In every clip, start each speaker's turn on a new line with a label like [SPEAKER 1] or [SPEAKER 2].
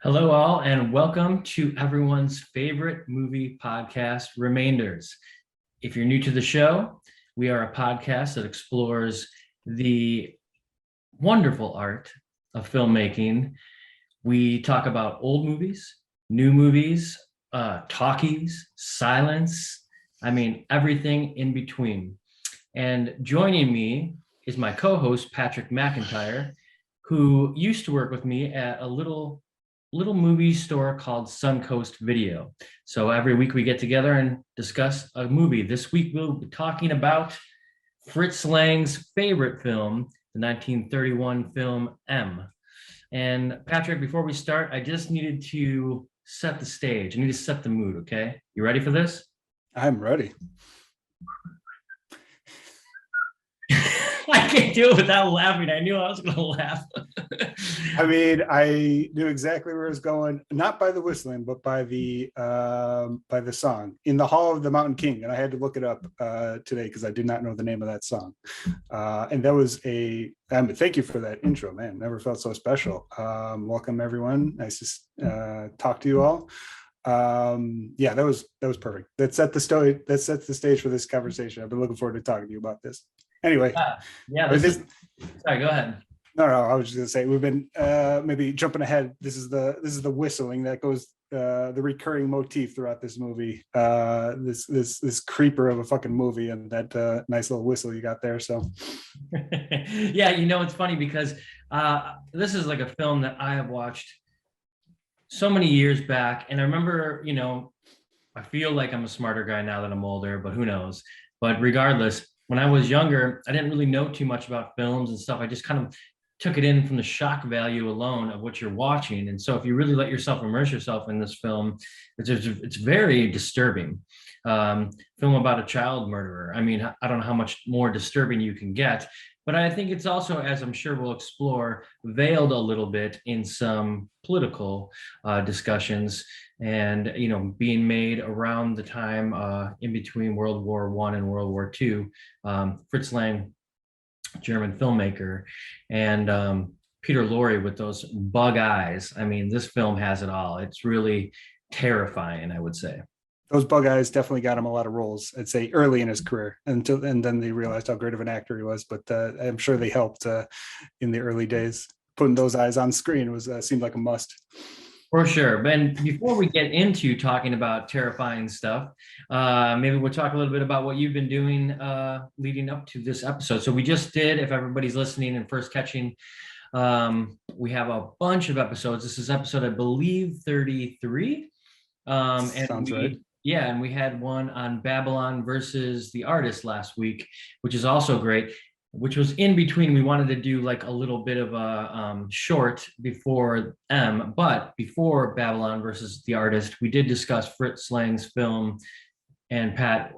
[SPEAKER 1] Hello, all, and welcome to everyone's favorite movie podcast, Remainders. If you're new to the show, we are a podcast that explores the wonderful art of filmmaking. We talk about old movies, new movies, talkies, silence, everything in between. And joining me is my co-host, Patrick McIntyre, who used to work with me at a little movie store called Suncoast Video. So every week we get together and discuss a movie. This week we'll be talking about Fritz Lang's favorite film, the 1931 film M. And Patrick, before we start, I just needed to set the stage. I need to set the mood, okay? You ready for this?
[SPEAKER 2] I'm ready.
[SPEAKER 1] I can't do it without laughing. I knew I was going to laugh.
[SPEAKER 2] I knew exactly where it was going, not by the whistling, but by the song "In the Hall of the Mountain King," and I had to look it up today because I did not know the name of that song. And that was thank you for that intro, man. Never felt so special. Welcome everyone. Nice to talk to you all. Yeah, that was perfect. That set the stage for this conversation. I've been looking forward to talking to you about this. Anyway,
[SPEAKER 1] Sorry, go ahead.
[SPEAKER 2] No, I was just gonna say we've been maybe jumping ahead. This is the whistling that goes the recurring motif throughout this movie. This creeper of a fucking movie, and that nice little whistle you got there. So
[SPEAKER 1] yeah, it's funny because this is like a film that I have watched so many years back, and I remember, I feel like I'm a smarter guy now that I'm older, but who knows? But regardless, when I was younger, I didn't really know too much about films and stuff. I just kind of took it in from the shock value alone of what you're watching. And so if you really let yourself immerse yourself in this film, it's very disturbing. Film about a child murderer. I mean, I don't know how much more disturbing you can get, but I think it's also, as I'm sure we'll explore, veiled a little bit in some political discussions and, being made around the time in between World War I and World War II. Fritz Lang, German filmmaker, and Peter Lorre with those bug eyes. I mean, this film has it all. It's really terrifying, I would say.
[SPEAKER 2] those bug eyes definitely got him a lot of roles, I'd say, early in his career, and then they realized how great of an actor he was. But I'm sure they helped in the early days. Putting those eyes on screen seemed like a must.
[SPEAKER 1] For sure. Ben, before we get into talking about terrifying stuff, maybe we'll talk a little bit about what you've been doing leading up to this episode. So we just did, if everybody's listening and first catching, we have a bunch of episodes. This is episode, I believe, 33.
[SPEAKER 2] Sounds right.
[SPEAKER 1] Yeah, and we had one on Babylon versus the Artist last week, which is also great, which was in between. We wanted to do like a little bit of a short before M, but before Babylon versus the Artist, we did discuss Fritz Lang's film. And Pat,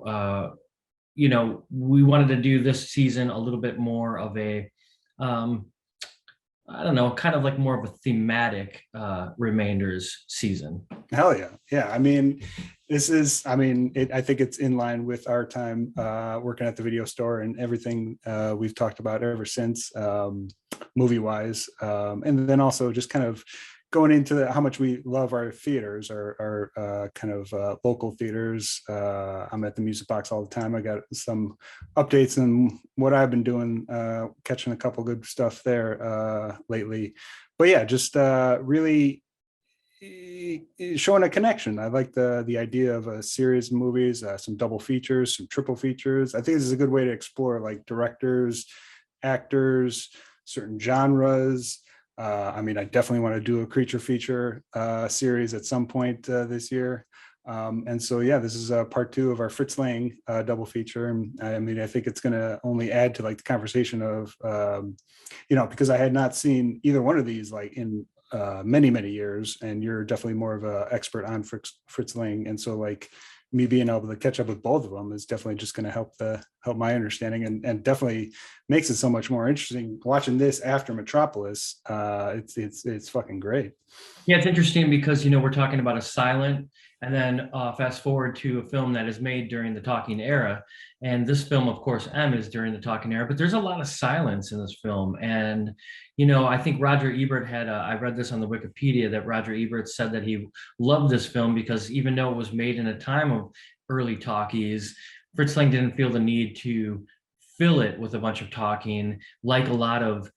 [SPEAKER 1] we wanted to do this season a little bit more of a, I don't know, kind of like more of a thematic Remainders season.
[SPEAKER 2] Hell yeah. Yeah. I mean, I think it's in line with our time working at the video store and everything we've talked about ever since, movie wise. And then also just kind of going into how much we love our theaters, our kind of local theaters. I'm at the Music Box all the time. I got some updates on what I've been doing, catching a couple good stuff there lately. But yeah, just really showing a connection. I like the idea of a series of movies, some double features, some triple features. I think this is a good way to explore like directors, actors, certain genres. I definitely want to do a creature feature series at some point this year. And so, yeah, this is part 2 of our Fritz Lang double feature. And I think it's going to only add to like the conversation of, because I had not seen either one of these like in many, many years. And you're definitely more of an expert on Fritz Lang. And so like me being able to catch up with both of them is definitely just going to help my understanding and definitely makes it so much more interesting watching this after Metropolis. It's fucking great.
[SPEAKER 1] Yeah, it's interesting because, we're talking about a silent And then fast forward to a film that is made during the talking era. And this film, of course, M is during the talking era, but there's a lot of silence in this film. And, you know, I think Roger Ebert had, I read this on the Wikipedia, that Roger Ebert said that he loved this film because even though it was made in a time of early talkies, Fritz Lang didn't feel the need to fill it with a bunch of talking like a lot of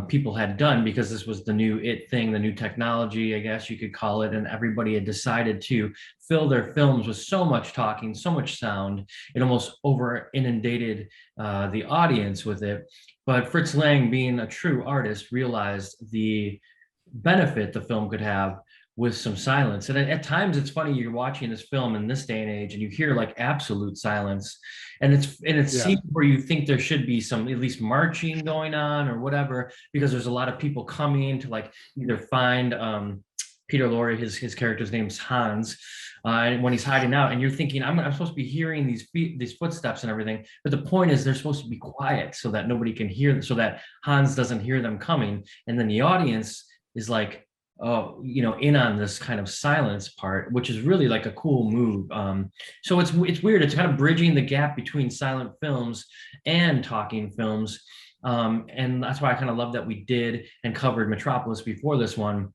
[SPEAKER 1] people had done, because this was the new it thing, the new technology, I guess you could call it. And everybody had decided to fill their films with so much talking, so much sound, it almost over inundated the audience with it. But Fritz Lang, being a true artist, realized the benefit the film could have with some silence. And at times it's funny, you're watching this film in this day and age and you hear like absolute silence, and it's
[SPEAKER 2] Yeah.
[SPEAKER 1] scenes where you think there should be some at least marching going on or whatever, because there's a lot of people coming to like either find Peter Lorre, his character's name's Hans, and when he's hiding out, and you're thinking, I'm supposed to be hearing these footsteps and everything, but the point is they're supposed to be quiet so that nobody can hear them, so that Hans doesn't hear them coming, and then the audience is like, you know, in on this kind of silence part, which is really like a cool move. So it's weird. It's kind of bridging the gap between silent films and talking films. And that's why I kind of love that we did and covered Metropolis before this one.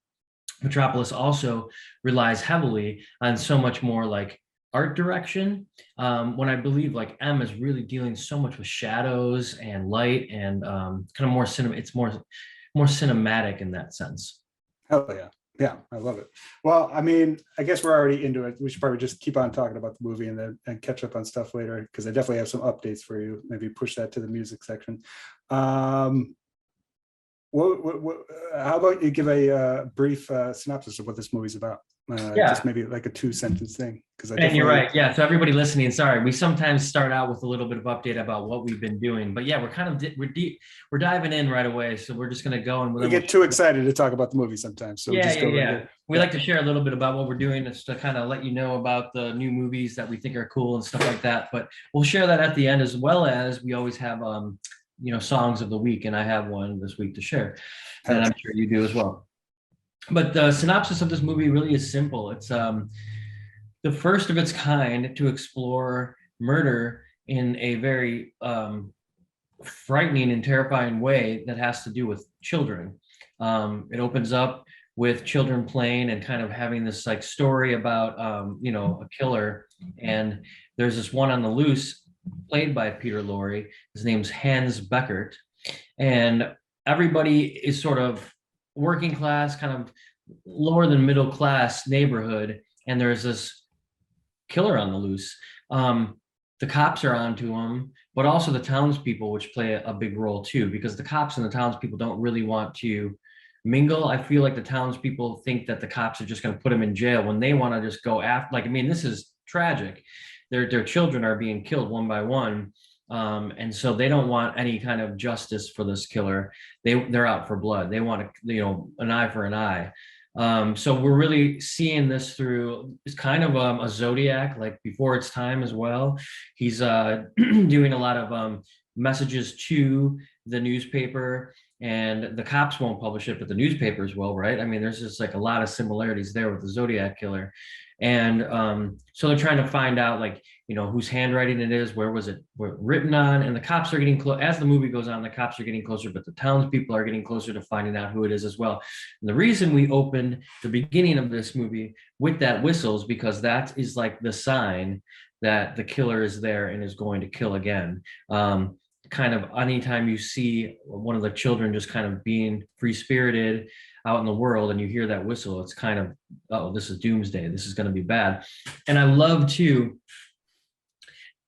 [SPEAKER 1] Metropolis also relies heavily on so much more like art direction, when I believe like M is really dealing so much with shadows and light and kind of more it's more cinematic in that sense.
[SPEAKER 2] Hell yeah. Yeah, I love it. Well, I mean, I guess we're already into it. We should probably just keep on talking about the movie and then catch up on stuff later, because I definitely have some updates for you. Maybe push that to the music section. How about you give a brief synopsis of what this movie's about?
[SPEAKER 1] Yeah.
[SPEAKER 2] Just maybe like a 2-sentence thing.
[SPEAKER 1] And you're right. Yeah. So everybody listening, sorry, we sometimes start out with a little bit of update about what we've been doing, but yeah, we're kind of we're diving in right away. So we're just going to go and
[SPEAKER 2] we get too excited to talk about the movie sometimes. So
[SPEAKER 1] we like to share a little bit about what we're doing, just to kind of let you know about the new movies that we think are cool and stuff like that. But we'll share that at the end, as well as we always have you know, songs of the week, and I have one this week to share, and I'm sure you do as well. But the synopsis of this movie really is simple. It's the first of its kind to explore murder in a very frightening and terrifying way that has to do with children. It opens up with children playing and kind of having this like story about you know, a killer, and there's this one on the loose played by Peter Lorre. His name's Hans Beckert, and everybody is sort of working class, kind of lower than middle class neighborhood, and there's this killer on the loose. The cops are onto him, but also the townspeople, which play a big role too, because the cops and the townspeople don't really want to mingle. I feel like the townspeople think that the cops are just going to put him in jail when they want to just go after. Like, I mean, this is tragic. Their children are being killed one by one. And so they don't want any kind of justice for this killer. They're out for blood. They want to, you know, an eye for an eye. So we're really seeing this through, it's kind of a Zodiac, like before its time as well. He's doing a lot of messages to the newspaper, and the cops won't publish it, but the newspapers will, right? I mean, there's just like a lot of similarities there with the Zodiac killer. And so they're trying to find out, like, you know, whose handwriting it is, where was it written on, and the cops are getting close. As the movie goes on, the cops are getting closer, but the townspeople are getting closer to finding out who it is as well. And the reason we opened the beginning of this movie with that whistle is because that is like the sign that the killer is there and is going to kill again. Kind of anytime you see one of the children just kind of being free-spirited out in the world and you hear that whistle, it's kind of, oh, this is doomsday. This is going to be bad. And I love to,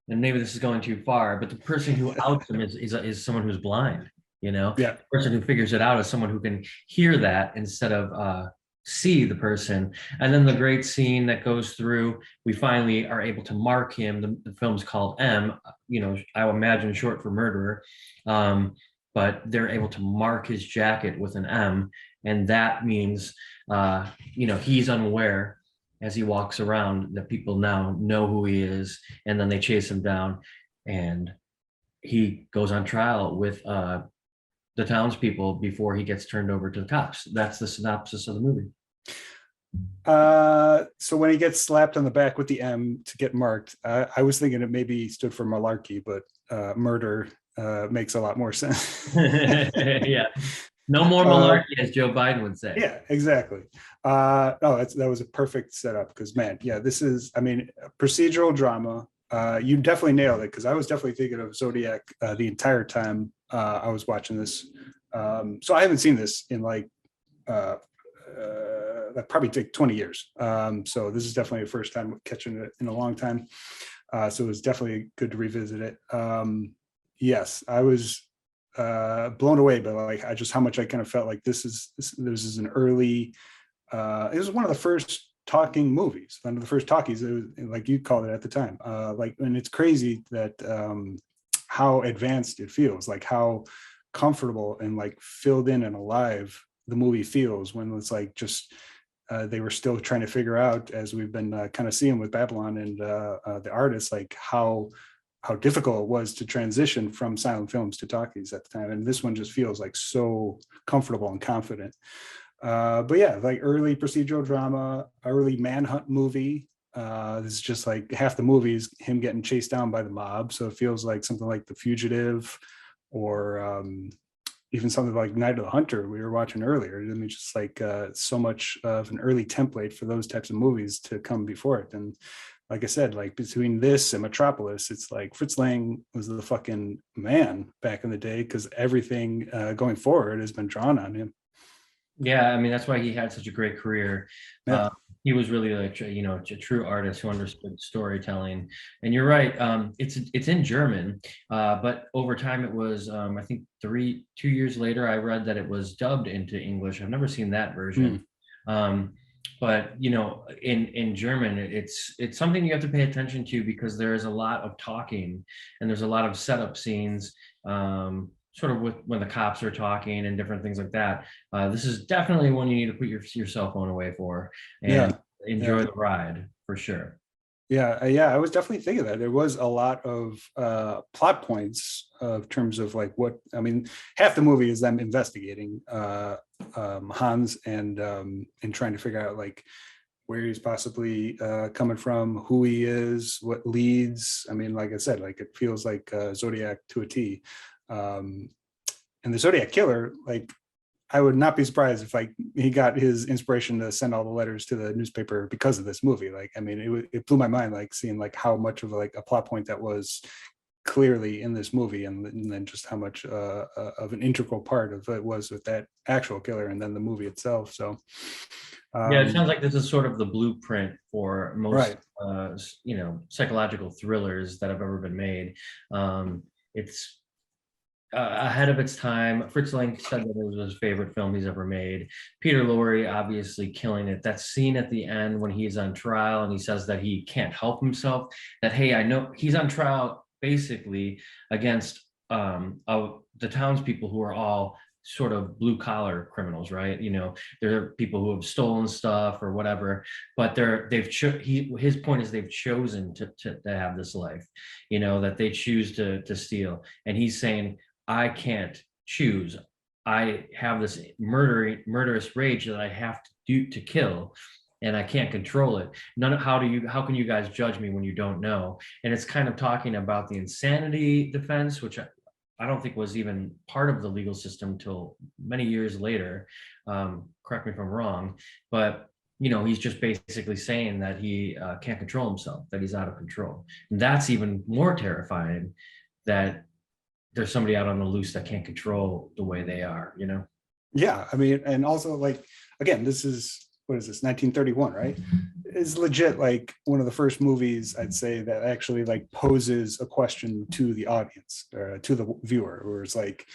[SPEAKER 1] and maybe this is going too far, but the person who outs him is someone who's blind, you know?
[SPEAKER 2] Yeah.
[SPEAKER 1] The person who figures it out is someone who can hear that instead of see the person. And then the great scene that goes through, we finally are able to mark him. The film's called M, you know, I imagine short for murderer. But they're able to mark his jacket with an M. And that means, you know, he's unaware as he walks around that people now know who he is. And then they chase him down and he goes on trial with the townspeople before he gets turned over to the cops. That's the synopsis of the movie.
[SPEAKER 2] So when he gets slapped on the back with the M to get marked, I was thinking it maybe stood for malarkey, but murder makes a lot more sense.
[SPEAKER 1] Yeah. No more
[SPEAKER 2] uh,
[SPEAKER 1] malarkey, as Joe Biden would say.
[SPEAKER 2] yeah, exactly. No, that was a perfect setup because man, yeah, this is, I mean, procedural drama. You definitely nailed it because I was definitely thinking of Zodiac the entire time I was watching this. So I haven't seen this in uh, probably take 20 years. So this is definitely the first time catching it in a long time. So it was definitely good to revisit it. Yes, I was blown away by like I just how much I kind of felt like this is an early. It was one of the first talking movies, one of the first talkies. It was, like you called it at the time. And it's crazy that how advanced it feels, like how comfortable and like filled in and alive the movie feels when it's like just they were still trying to figure out, as we've been kind of seeing with Babylon and the artists, like how difficult it was to transition from silent films to talkies at the time. And this one just feels like so comfortable and confident. But yeah, like early procedural drama, early manhunt movie. This is just like half the movie is him getting chased down by the mob. So it feels like something like The Fugitive or even something like Night of the Hunter we were watching earlier. I mean, just like so much of an early template for those types of movies to come before it. And like I said, like between this and Metropolis, it's like Fritz Lang was the fucking man back in the day because everything going forward has been drawn on him.
[SPEAKER 1] Yeah, I mean that's why he had such a great career.
[SPEAKER 2] Yeah.
[SPEAKER 1] He was really like a true artist who understood storytelling. And you're right, it's in German, but over time it was I think 2 years later I read that it was dubbed into English. I've never seen that version.
[SPEAKER 2] Mm.
[SPEAKER 1] Um, but in German it's something you have to pay attention to because there is a lot of talking and there's a lot of setup scenes. Sort of with when the cops are talking and different things like that. This is definitely one you need to put your cell phone away for and
[SPEAKER 2] Yeah.
[SPEAKER 1] enjoy
[SPEAKER 2] Yeah.
[SPEAKER 1] the ride for sure.
[SPEAKER 2] Yeah, I was definitely thinking that there was a lot of plot points of terms of like what I mean. Half the movie is them investigating Hans and trying to figure out like where he's possibly coming from, who he is, what leads. I mean, like I said, like it feels like Zodiac to a T. Um, and the Zodiac killer, like I would not be surprised if like he got his inspiration to send all the letters to the newspaper because of this movie. Like, I mean, it blew my mind, like seeing like how much of like a plot point that was clearly in this movie, and then just how much of an integral part of it was with that actual killer, and then the movie itself. So,
[SPEAKER 1] Yeah, it sounds
[SPEAKER 2] um,
[SPEAKER 1] like this is sort of the blueprint for most
[SPEAKER 2] right,
[SPEAKER 1] psychological thrillers that have ever been made. It's ahead of its time. Fritz Lang said that it was his favorite film he's ever made. Peter Lorre obviously killing it. That scene at the end when he's on trial and he says that he can't help himself, that, hey, I know he's on trial basically against the townspeople who are all sort of blue collar criminals, right? They're people who have stolen stuff or whatever, but his point is they've chosen to have this life, that they choose to steal. And he's saying, I can't choose. I have this murderous rage that I have to do to kill, and I can't control it. How can you guys judge me when you don't know? And it's kind of talking about the insanity defense, which I don't think was even part of the legal system till many years later. Correct me if I'm wrong, but he's just basically saying that he can't control himself, that he's out of control. And that's even more terrifying, that there's somebody out on the loose that can't control the way they are.
[SPEAKER 2] yeah. I mean, and also like again, this is what is this 1931, right? Is legit like one of the first movies I'd say that actually like poses a question to the audience, to the viewer, where it's like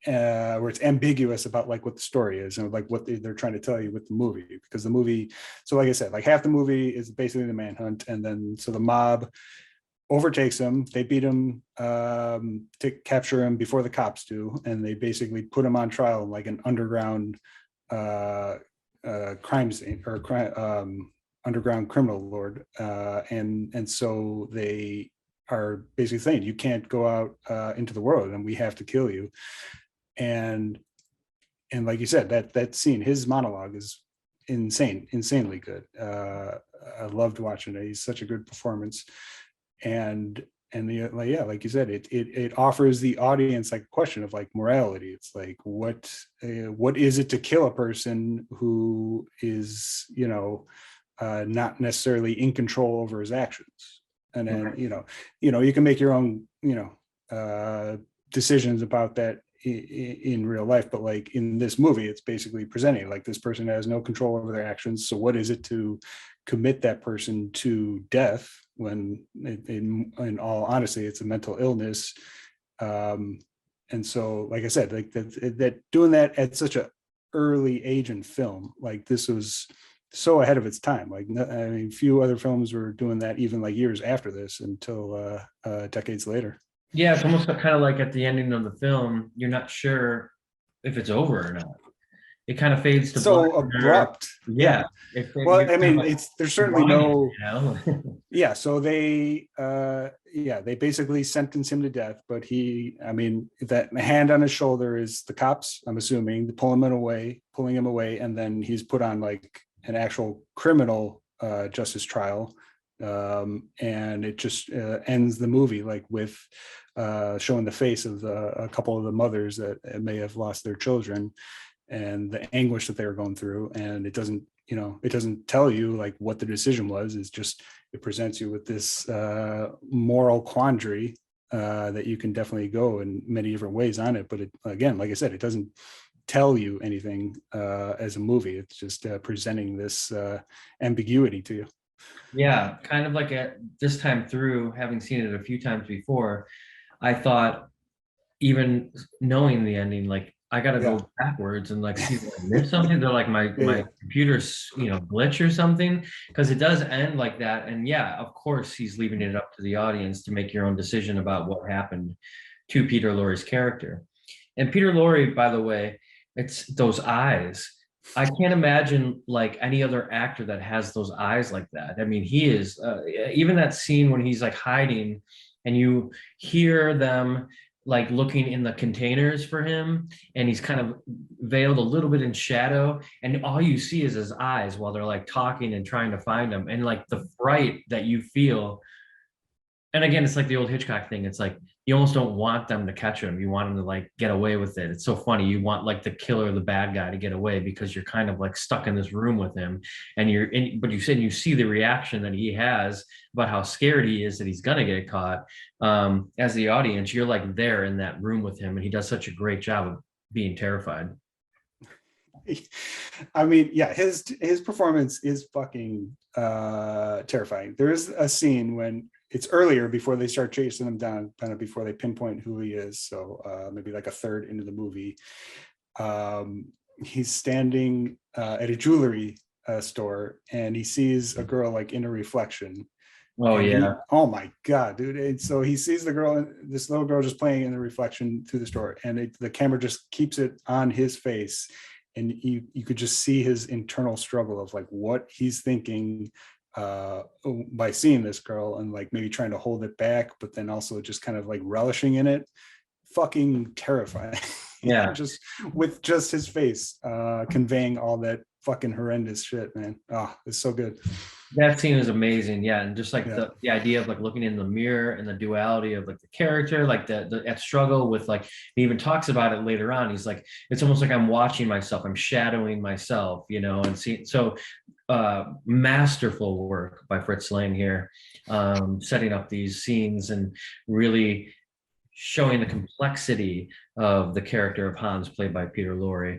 [SPEAKER 2] where it's ambiguous about like what the story is and like what they're trying to tell you with the movie, because the movie, so like I said, like half the movie is basically the manhunt, and then so the mob overtakes him, they beat him to capture him before the cops do, and they basically put him on trial in like an underground uh crime scene or underground criminal lord, and so they are basically saying you can't go out into the world and we have to kill you. And like you said, that scene, his monologue is insanely good. I loved watching it. He's such a good performance. And the, like, yeah, like you said, it offers the audience like a question of like morality. It's like, what is it to kill a person who is, not necessarily in control over his actions? And then, you can make your own, decisions about that in real life, but like in this movie, it's basically presenting like this person has no control over their actions. So what is it to commit that person to death when in all honesty, it's a mental illness? And so, like I said, like that doing that at such a early age in film, like this was so ahead of its time. Like, I mean, few other films were doing that even like years after this until decades later.
[SPEAKER 1] Yeah, it's almost kind of like at the ending of the film, you're not sure if it's over or not. It kind of fades to black.
[SPEAKER 2] So abrupt.
[SPEAKER 1] Yeah.
[SPEAKER 2] Well, I mean, there's certainly no. Yeah. So they basically sentence him to death, but I mean, that hand on his shoulder is the cops, I'm assuming, pulling him away, and then he's put on like an actual criminal justice trial. And it just ends the movie like with showing the face of a couple of the mothers that may have lost their children and the anguish that they were going through. And it doesn't tell you like what the decision was. It's just, it presents you with this moral quandary that you can definitely go in many different ways on it. But again, like I said, it doesn't tell you anything as a movie. It's just presenting this ambiguity to you.
[SPEAKER 1] Yeah, kind of like at this time through, having seen it a few times before, I thought, even knowing the ending, like I gotta go backwards and like see if I missed something. They're like my computer's glitch or something, because it does end like that. And yeah, of course he's leaving it up to the audience to make your own decision about what happened to Peter Lorre's character. And Peter Lorre, by the way, it's those eyes. I can't imagine like any other actor that has those eyes like that. I mean, he is even that scene when he's like hiding and you hear them like looking in the containers for him, and he's kind of veiled a little bit in shadow, and all you see is his eyes while they're like talking and trying to find him, and like the fright that you feel. And again, it's like the old Hitchcock thing. It's like you almost don't want them to catch him. You want him to like get away with it. It's so funny. You want like the killer, the bad guy, to get away because you're kind of like stuck in this room with him. And but you said you see the reaction that he has about how scared he is that he's gonna get caught. As the audience, you're like there in that room with him, and he does such a great job of being terrified.
[SPEAKER 2] I mean, yeah, his performance is fucking terrifying. There is a scene when it's earlier before they start chasing him down, kind of before they pinpoint who he is. So maybe like a third into the movie, he's standing at a jewelry store, and he sees a girl like in a reflection.
[SPEAKER 1] Oh yeah.
[SPEAKER 2] Oh my God, dude. And so he sees this little girl just playing in the reflection through the store, and the camera just keeps it on his face. And you could just see his internal struggle of like what he's thinking by seeing this girl, and like maybe trying to hold it back, but then also just kind of like relishing in it. Fucking terrifying.
[SPEAKER 1] Yeah.
[SPEAKER 2] Just with just his face conveying all that fucking horrendous shit, man. Oh, it's so good.
[SPEAKER 1] That scene is amazing. Yeah. And just like the idea of like looking in the mirror and the duality of like the character, like that struggle with like, he even talks about it later on. He's like, it's almost like I'm watching myself, I'm shadowing myself, and see. So masterful work by Fritz Lang here, setting up these scenes and really showing the complexity of the character of Hans, played by Peter Lorre.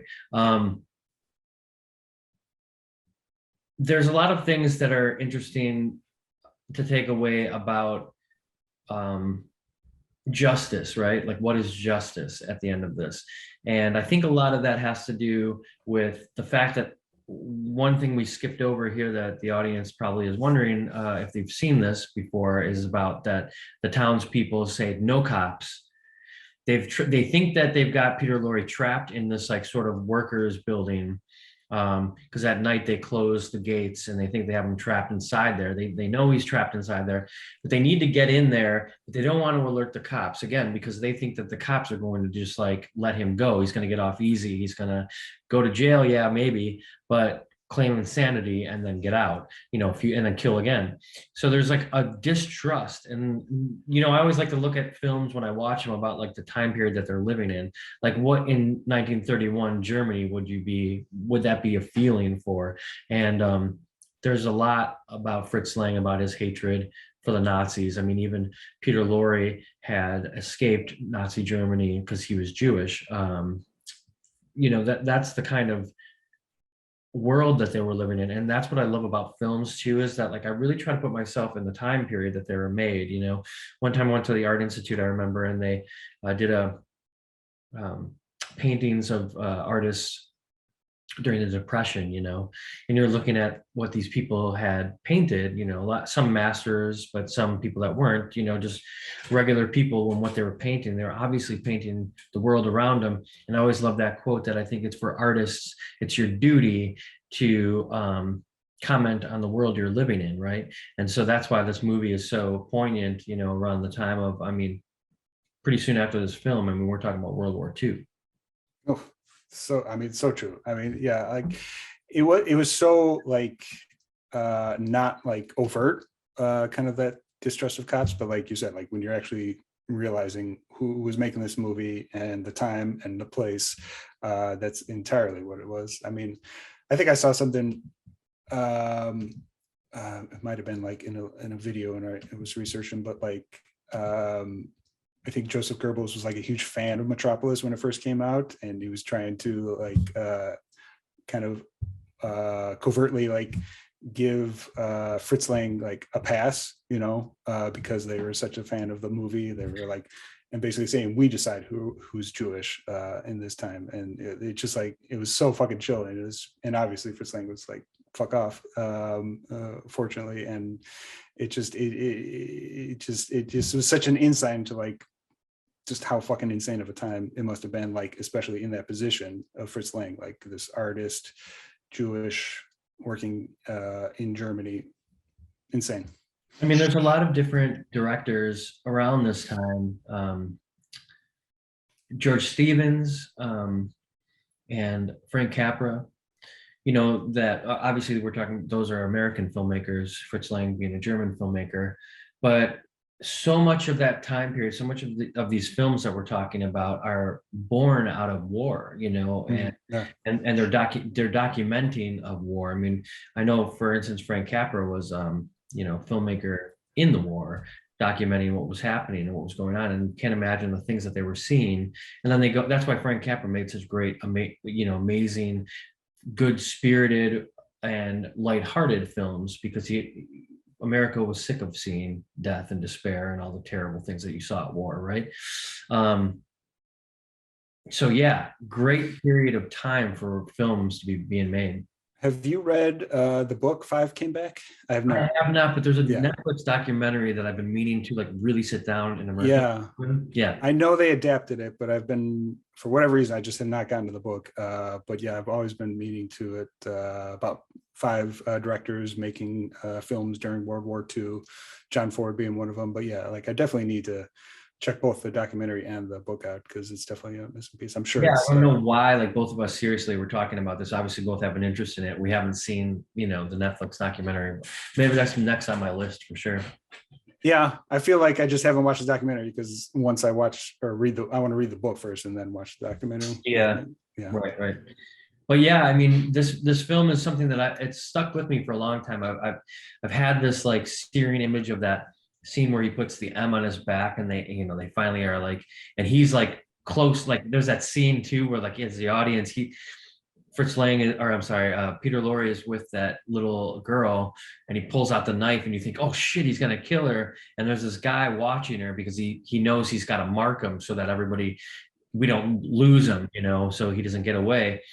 [SPEAKER 1] There's a lot of things that are interesting to take away about justice, right? Like, what is justice at the end of this? And I think a lot of that has to do with the fact that one thing we skipped over here that the audience probably is wondering if they've seen this before is about that the townspeople say no cops. They think that they've got Peter Lorre trapped in this like sort of workers building, because at night they close the gates and they think they have him trapped inside there. They know he's trapped inside there, but they need to get in there, but they don't want to alert the cops, again, because they think that the cops are going to just like let him go. He's going to get off easy. He's going to go to jail. Yeah, maybe. But claim insanity and then get out, if you, and then kill again. So there's like a distrust. And, I always like to look at films when I watch them about like the time period that they're living in. Like what in 1931 Germany would that be a feeling for? And there's a lot about Fritz Lang, about his hatred for the Nazis. I mean, even Peter Lorre had escaped Nazi Germany because he was Jewish. That's the kind of world that they were living in. And that's what I love about films too, is that like I really try to put myself in the time period that they were made. One time I went to the Art Institute, I remember, and they did a paintings of artists during the Depression, and you're looking at what these people had painted, some masters, but some people that weren't, just regular people, and what they were painting, they were obviously painting the world around them. And I always love that quote, that I think it's for artists, it's your duty to comment on the world you're living in, right? And so that's why this movie is so poignant, around the time of, pretty soon after this film, we're talking about World War II.
[SPEAKER 2] Oh, so so true. Yeah, like it was so like not like overt, kind of that distrust of cops, but like you said, like when you're actually realizing who was making this movie and the time and the place, that's entirely what it was. I think I saw something, it might have been like in a video, and I was researching, but like I think Joseph Goebbels was like a huge fan of Metropolis when it first came out, and he was trying to like kind of covertly like give Fritz Lang like a pass, because they were such a fan of the movie. They were like, and basically saying, we decide who's Jewish in this time. And it just like, it was so fucking chill. And obviously Fritz Lang was like, fuck off, fortunately. And it just was such an insight into like just how fucking insane of a time it must have been, like especially in that position of Fritz Lang, like this artist, Jewish, working in Germany. Insane.
[SPEAKER 1] There's a lot of different directors around this time. George Stevens and Frank Capra, that obviously we're talking, those are American filmmakers, Fritz Lang being a German filmmaker, but so much of that time period, so much of these films that we're talking about are born out of war, and they're documenting of war. I know, for instance, Frank Capra was, filmmaker in the war, documenting what was happening and what was going on, and can't imagine the things that they were seeing. And then that's why Frank Capra made such great, amazing, good-spirited and lighthearted films, because America was sick of seeing death and despair and all the terrible things that you saw at war, right? So yeah, great period of time for films to be being made.
[SPEAKER 2] Have you read the book Five Came Back? I have not.
[SPEAKER 1] I have not, but there's a Netflix documentary that I've been meaning to like really sit down and immerse. Yeah.
[SPEAKER 2] I know they adapted it, but I've been, for whatever reason, I just have not gotten to the book. But yeah, I've always been meaning to it, about five directors making films during World War II, John Ford being one of them. But yeah, like I definitely need to check both the documentary and the book out, because it's definitely a missing piece. I'm sure.
[SPEAKER 1] Yeah, I don't know why, like both of us seriously were talking about this. Obviously both have an interest in it. We haven't seen, the Netflix documentary. Maybe that's next on my list for sure. Yeah,
[SPEAKER 2] I feel like I just haven't watched the documentary, because once I watch or read I want to read the book first and then watch the documentary.
[SPEAKER 1] Yeah. Right. But yeah, this film is something that it's stuck with me for a long time. I've had this like searing image of that scene where he puts the M on his back, and they finally are like, and he's like close, like there's that scene too where like as the audience, Fritz Lang, Peter Lorre is with that little girl, and he pulls out the knife, and you think, oh shit, he's gonna kill her. And there's this guy watching her, because he knows he's got to mark him so that we don't lose him, so he doesn't get away.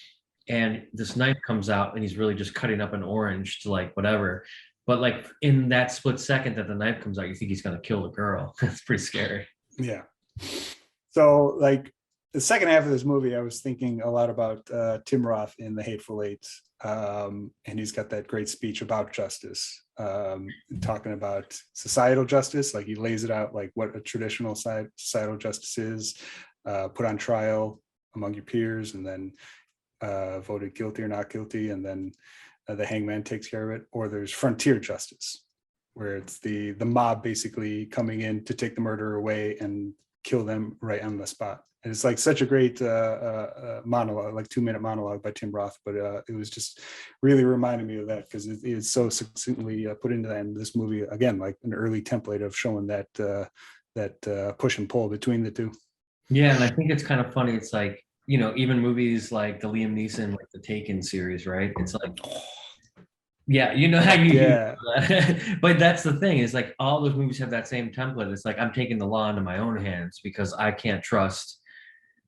[SPEAKER 1] And this knife comes out, and he's really just cutting up an orange to like whatever. But like in that split second that the knife comes out, you think he's gonna kill the girl. It's pretty scary.
[SPEAKER 2] Yeah. So like the second half of this movie, I was thinking a lot about Tim Roth in The Hateful Eight. And he's got that great speech about justice, talking about societal justice. Like he lays it out like what a traditional societal justice is, put on trial among your peers, and then voted guilty or not guilty, and then the hangman takes care of it, or there's frontier justice, where it's the mob basically coming in to take the murderer away and kill them right on the spot. And it's like such a great monologue, like 2-minute monologue by Tim Roth, but it was just really reminding me of that, because it's so succinctly put into that in this movie, again, like an early template of showing that push and pull between the two.
[SPEAKER 1] Yeah, and I think it's kind of funny. It's like, you know, even movies like the Liam Neeson, like the Taken series, right? It's like, yeah, you know how
[SPEAKER 2] Yeah.
[SPEAKER 1] but that's the thing, is like all those movies have that same template. It's like, I'm taking the law into my own hands because I can't trust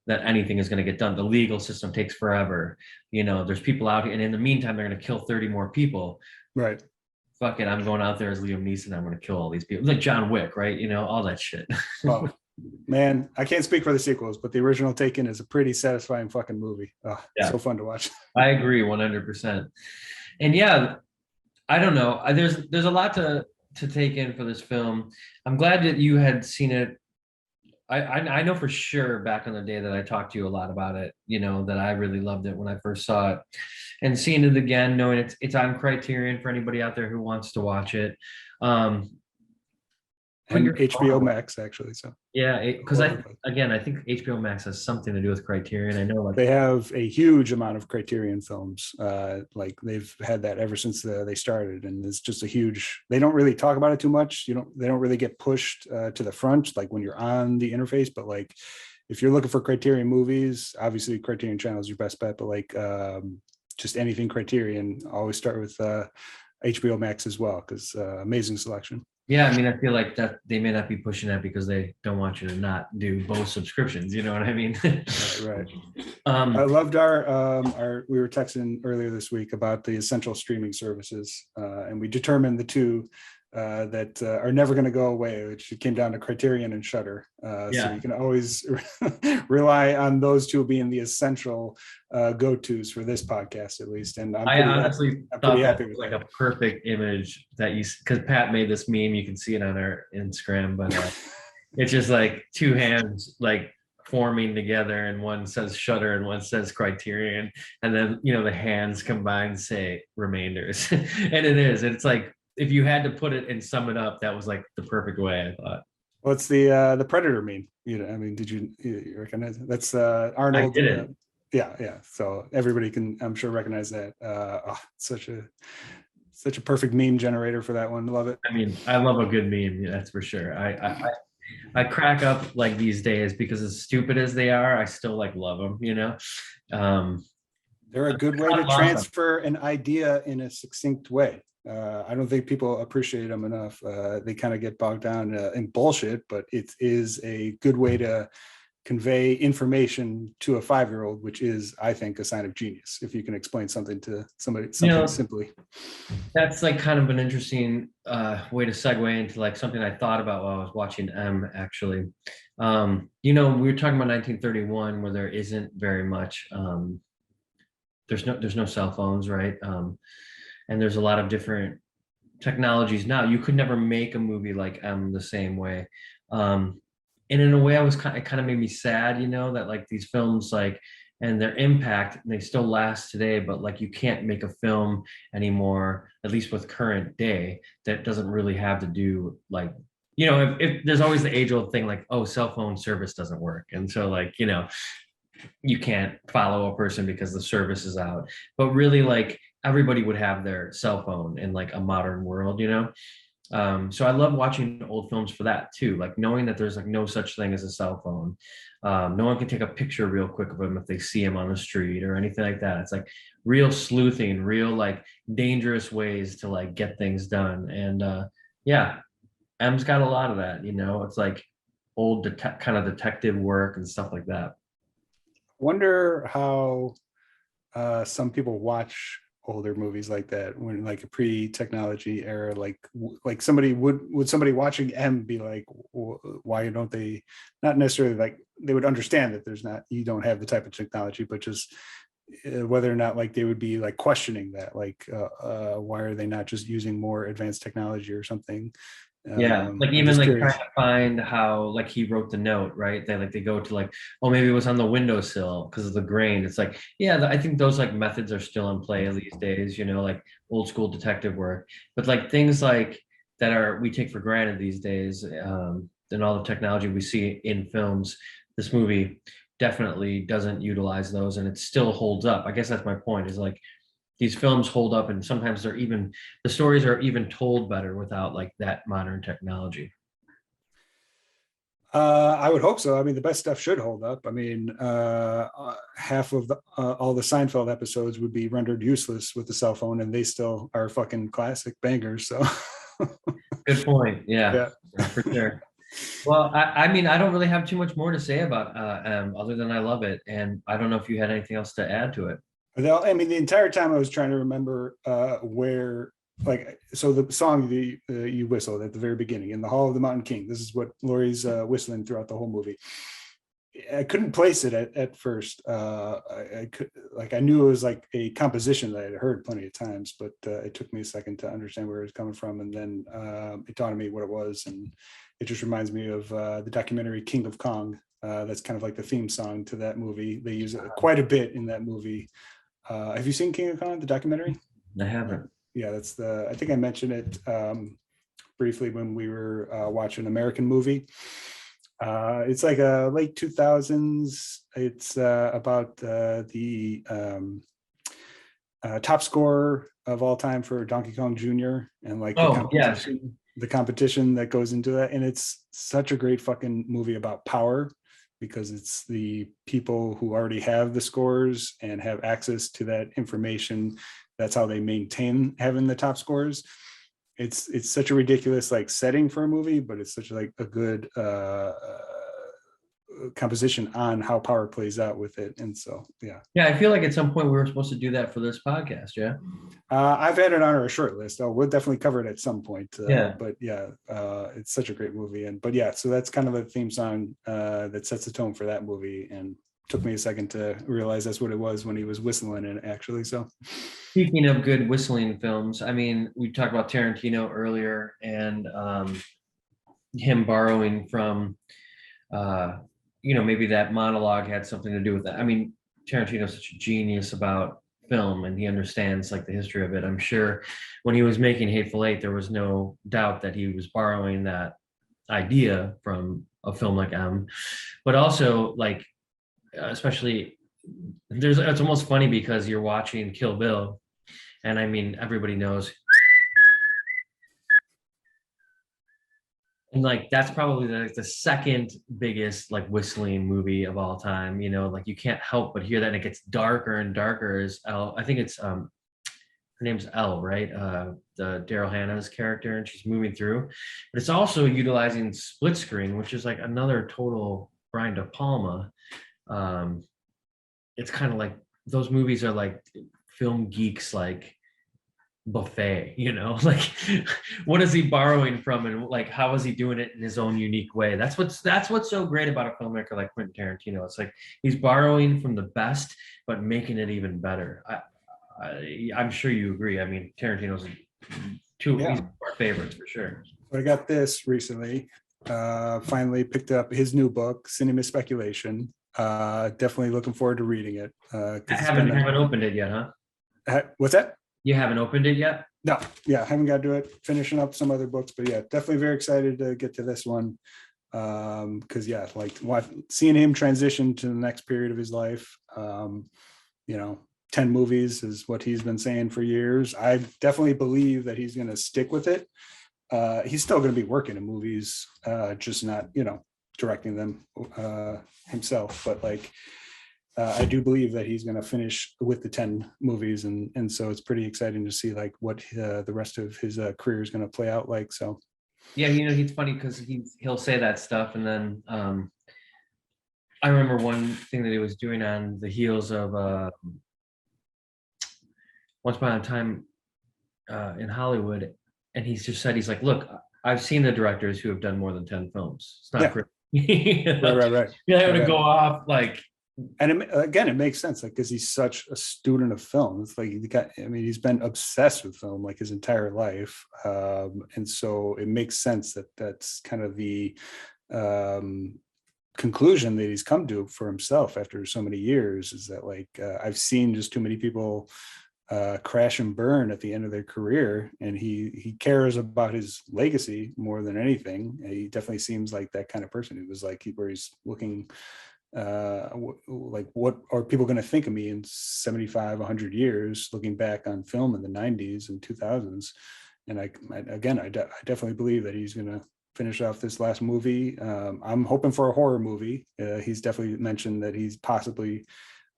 [SPEAKER 1] that anything is going to get done. The legal system takes forever. You know, there's people out here, and in the meantime, they're going to kill 30 more people.
[SPEAKER 2] Right.
[SPEAKER 1] Fuck it, I'm going out there as Liam Neeson. I'm going to kill all these people, like John Wick, right? You know, all that shit.
[SPEAKER 2] Oh, man, I can't speak for the sequels, but the original Taken is a pretty satisfying fucking movie. Oh,
[SPEAKER 1] Yeah.
[SPEAKER 2] So fun to watch.
[SPEAKER 1] I agree 100%. And yeah, I don't know. There's a lot to take in for this film. I'm glad that you had seen it. I know for sure back in the day that I talked to you a lot about it, you know, that I really loved it when I first saw it, and seeing it again, knowing it's on Criterion for anybody out there who wants to watch it.
[SPEAKER 2] And HBO Max, actually. So
[SPEAKER 1] yeah, because I think HBO Max has something to do with Criterion. I know, like,
[SPEAKER 2] they have a huge amount of Criterion films. Like they've had that ever since they started, and it's just a huge. They don't really talk about it too much. They don't really get pushed to the front, like when you're on the interface. But like, if you're looking for Criterion movies, obviously Criterion Channel is your best bet. But like, just anything Criterion, always start with HBO Max as well, because amazing selection.
[SPEAKER 1] Yeah, I mean, I feel like that they may not be pushing that because they don't want you to not do both subscriptions. You know what I mean?
[SPEAKER 2] Right. I loved our. We were texting earlier this week about the essential streaming services, and we determined the two that are never going to go away, which came down to Criterion and Shudder. So you can always rely on those two being the essential go-tos for this podcast, at least. And
[SPEAKER 1] I honestly thought that was like a perfect image that because Pat made this meme. You can see it on our Instagram, but it's just like two hands like forming together, and one says Shudder and one says Criterion, and then, you know, the hands combined say Remainders. And it's like, if you had to put it and sum it up, that was like the perfect way, I thought.
[SPEAKER 2] Well, it's the Predator meme. You know, I mean, did you recognize it? That's Arnold.
[SPEAKER 1] I did.
[SPEAKER 2] Yeah. So everybody can, I'm sure, recognize that. Such a perfect meme generator for that one. Love it.
[SPEAKER 1] I mean, I love a good meme. Yeah, that's for sure. I crack up like these days because, as stupid as they are, I still like love them. You know.
[SPEAKER 2] They're a good way to transfer an idea in a succinct way. I don't think people appreciate them enough. They kind of get bogged down in bullshit, but it is a good way to convey information to a 5-year-old, which is, I think, a sign of genius. If you can explain something to somebody simply.
[SPEAKER 1] That's like kind of an interesting way to segue into like something I thought about while I was watching M, actually. You know, we were talking about 1931, where there isn't very much. There's no cell phones, right? And there's a lot of different technologies now. You could never make a movie like M the same way. And in a way, it kind of made me sad, you know, that like these films, like, and their impact, they still last today, but like you can't make a film anymore, at least with current day, that doesn't really have to do like, you know, if there's always the age old thing like, oh, cell phone service doesn't work. And so like, you know, you can't follow a person because the service is out. But really, like, everybody would have their cell phone in like a modern world, you know? So I love watching old films for that too, like knowing that there's like no such thing as a cell phone. No one can take a picture real quick of him if they see him on the street or anything like that. It's like real sleuthing, real like dangerous ways to like get things done. And yeah, M's got a lot of that, you know? It's like old kind of detective work and stuff like that.
[SPEAKER 2] Wonder how some people watch older movies like that, when like a pre-technology era, like somebody would somebody watching M be like, why don't they, not necessarily like they would understand that you don't have the type of technology, but just whether or not like they would be like questioning that, like why are they not just using more advanced technology or something.
[SPEAKER 1] Yeah, like
[SPEAKER 2] I'm
[SPEAKER 1] even
[SPEAKER 2] just
[SPEAKER 1] like trying
[SPEAKER 2] curious.
[SPEAKER 1] to find how like he wrote the note, right? They go to like, oh, maybe it was on the windowsill because of the grain. It's like, yeah, I think those like methods are still in play these days, like old school detective work. But like things like that are we take for granted these days, and all the technology we see in films, this movie definitely doesn't utilize those, and it still holds up. I guess that's my point, is like these films hold up, and sometimes the stories are even told better without like that modern technology.
[SPEAKER 2] I would hope so. I mean, the best stuff should hold up. I mean, half of all the Seinfeld episodes would be rendered useless with the cell phone, and they still are fucking classic bangers. So,
[SPEAKER 1] Good point. Yeah,
[SPEAKER 2] yeah.
[SPEAKER 1] for sure. Well, I mean, I don't really have too much more to say about other than I love it, and I don't know if you had anything else to add to it.
[SPEAKER 2] I mean, the entire time I was trying to remember where, like, so the song you whistled at the very beginning in the Hall of the Mountain King. This is what Lori's whistling throughout the whole movie. I couldn't place it at first. I could, like, I knew it was like a composition that I had heard plenty of times, but it took me a second to understand where it was coming from, and then it dawned on me what it was, and it just reminds me of the documentary King of Kong. That's kind of like the theme song to that movie. They use it quite a bit in that movie. Have you seen King of Kong, the documentary?
[SPEAKER 1] I haven't.
[SPEAKER 2] Yeah, I think I mentioned it briefly when we were watching American movie. It's like a late 2000s. It's about the top scorer of all time for Donkey Kong Jr. and like
[SPEAKER 1] Oh, yes.
[SPEAKER 2] the competition that goes into that. And it's such a great fucking movie about power, because it's the people who already have the scores and have access to that information. That's how they maintain having the top scores. It's such a ridiculous like setting for a movie, but it's such like a good composition on how power plays out with it. And so, yeah.
[SPEAKER 1] Yeah, I feel like at some point we were supposed to do that for this podcast. Yeah.
[SPEAKER 2] I've had it on our short list. We'll definitely cover it at some point.
[SPEAKER 1] Yeah.
[SPEAKER 2] But yeah, it's such a great movie. But yeah, so that's kind of a theme song that sets the tone for that movie. And took me a second to realize that's what it was when he was whistling it, actually. So,
[SPEAKER 1] Speaking of good whistling films, I mean, we talked about Tarantino earlier, and him borrowing from, maybe that monologue had something to do with that. I mean, Tarantino's such a genius about film, and he understands like the history of it. I'm sure when he was making Hateful Eight, there was no doubt that he was borrowing that idea from a film like M, but also like, especially it's almost funny because you're watching Kill Bill, and I mean, everybody knows. And like that's probably the second biggest like whistling movie of all time. Like you can't help but hear that, and it gets darker and darker as Elle. I think it's her name's Elle, right? The Daryl Hannah's character, and she's moving through. But it's also utilizing split screen, which is like another total Brian De Palma. It's kind of like those movies are like film geeks like buffet, like what is he borrowing from, and like how is he doing it in his own unique way? That's what's so great about a filmmaker like Quentin Tarantino. It's like he's borrowing from the best but making it even better. I'm sure you agree. I mean, Tarantino's he's our favorites for sure.
[SPEAKER 2] I got this recently. Finally picked up his new book, Cinema Speculation. Definitely looking forward to reading it.
[SPEAKER 1] Haven't opened it yet, huh?
[SPEAKER 2] What's that?
[SPEAKER 1] You haven't opened it yet?
[SPEAKER 2] No, yeah, haven't got to it. Finishing up some other books, but yeah, definitely very excited to get to this one. Because yeah, like seeing him transition to the next period of his life. 10 movies is what he's been saying for years. I definitely believe that he's going to stick with it. He's still going to be working in movies, just not, directing them himself. But like, I do believe that he's going to finish with the 10 movies. And so it's pretty exciting to see like what the rest of his career is going to play out like. So,
[SPEAKER 1] yeah, he's funny because he'll say that stuff. And then I remember one thing that he was doing on the heels of Once Upon a Time in Hollywood. And he's just said, he's like, look, I've seen the directors who have done more than 10 films. It's not great.
[SPEAKER 2] Right.
[SPEAKER 1] You're not going to go off like
[SPEAKER 2] And again, it makes sense, like, because he's such a student of film. It's like he's been obsessed with film like his entire life, and so it makes sense that that's kind of the um, conclusion that he's come to for himself after so many years. Is that like I've seen just too many people crash and burn at the end of their career, and he cares about his legacy more than anything. He definitely seems like that kind of person who was like where he's looking like, what are people going to think of me in 75, 100 years, looking back on film in the 90s and 2000s. And I definitely believe that he's going to finish off this last movie. I'm hoping for a horror movie. He's definitely mentioned that he's possibly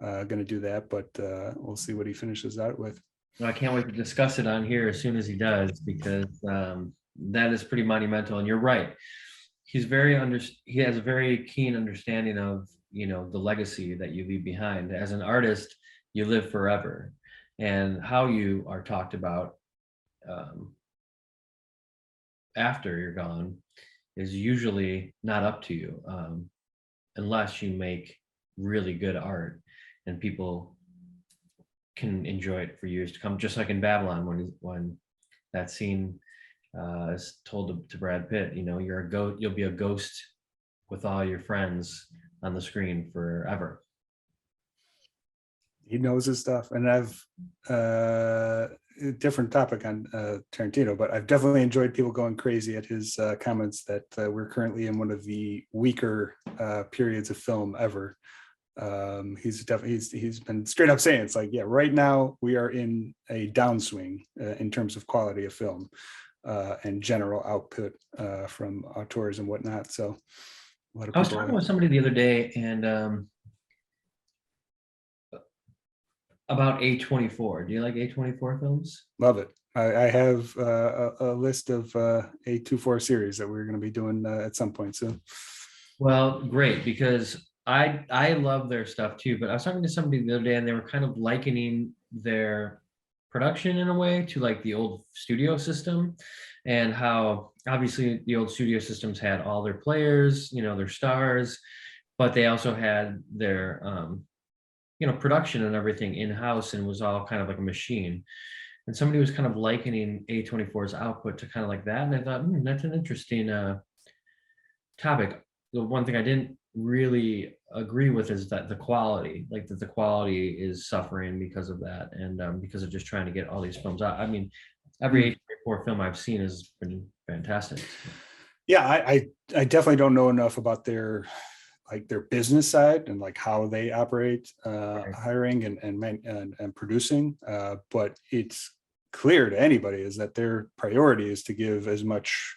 [SPEAKER 2] going to do that, but we'll see what he finishes out with.
[SPEAKER 1] I can't wait to discuss it on here as soon as he does, because that is pretty monumental. And you're right. He has a very keen understanding of, the legacy that you leave behind. As an artist, you live forever, and how you are talked about after you're gone is usually not up to you, unless you make really good art and people can enjoy it for years to come. Just like in Babylon, when that scene is told to Brad Pitt, you'll be a ghost with all your friends on the screen forever.
[SPEAKER 2] He knows his stuff. And I've different topic on Tarantino, but I've definitely enjoyed people going crazy at his comments that we're currently in one of the weaker periods of film ever. He's been straight up saying it's like, yeah, right now we are in a downswing in terms of quality of film and general output from auteurs and whatnot. So a lot of
[SPEAKER 1] I was talking with somebody the other day, and about A24. Do you like A24 films?
[SPEAKER 2] Love it. I have a list of A24 series that we're going to be doing at some point soon.
[SPEAKER 1] Well, great, because I love their stuff too. But I was talking to somebody the other day, and they were kind of likening their production in a way to like the old studio system, and how obviously the old studio systems had all their players, their stars, but they also had their production and everything in-house, and was all kind of like a machine. And somebody was kind of likening A24's output to kind of like that, and I thought, that's an interesting topic. The one thing I didn't really agree with is that the quality is suffering because of that, and because of just trying to get all these films out. I mean, every A24 film I've seen has been fantastic.
[SPEAKER 2] Yeah, I definitely don't know enough about their business side and like how they operate hiring and producing, but it's clear to anybody is that their priority is to give as much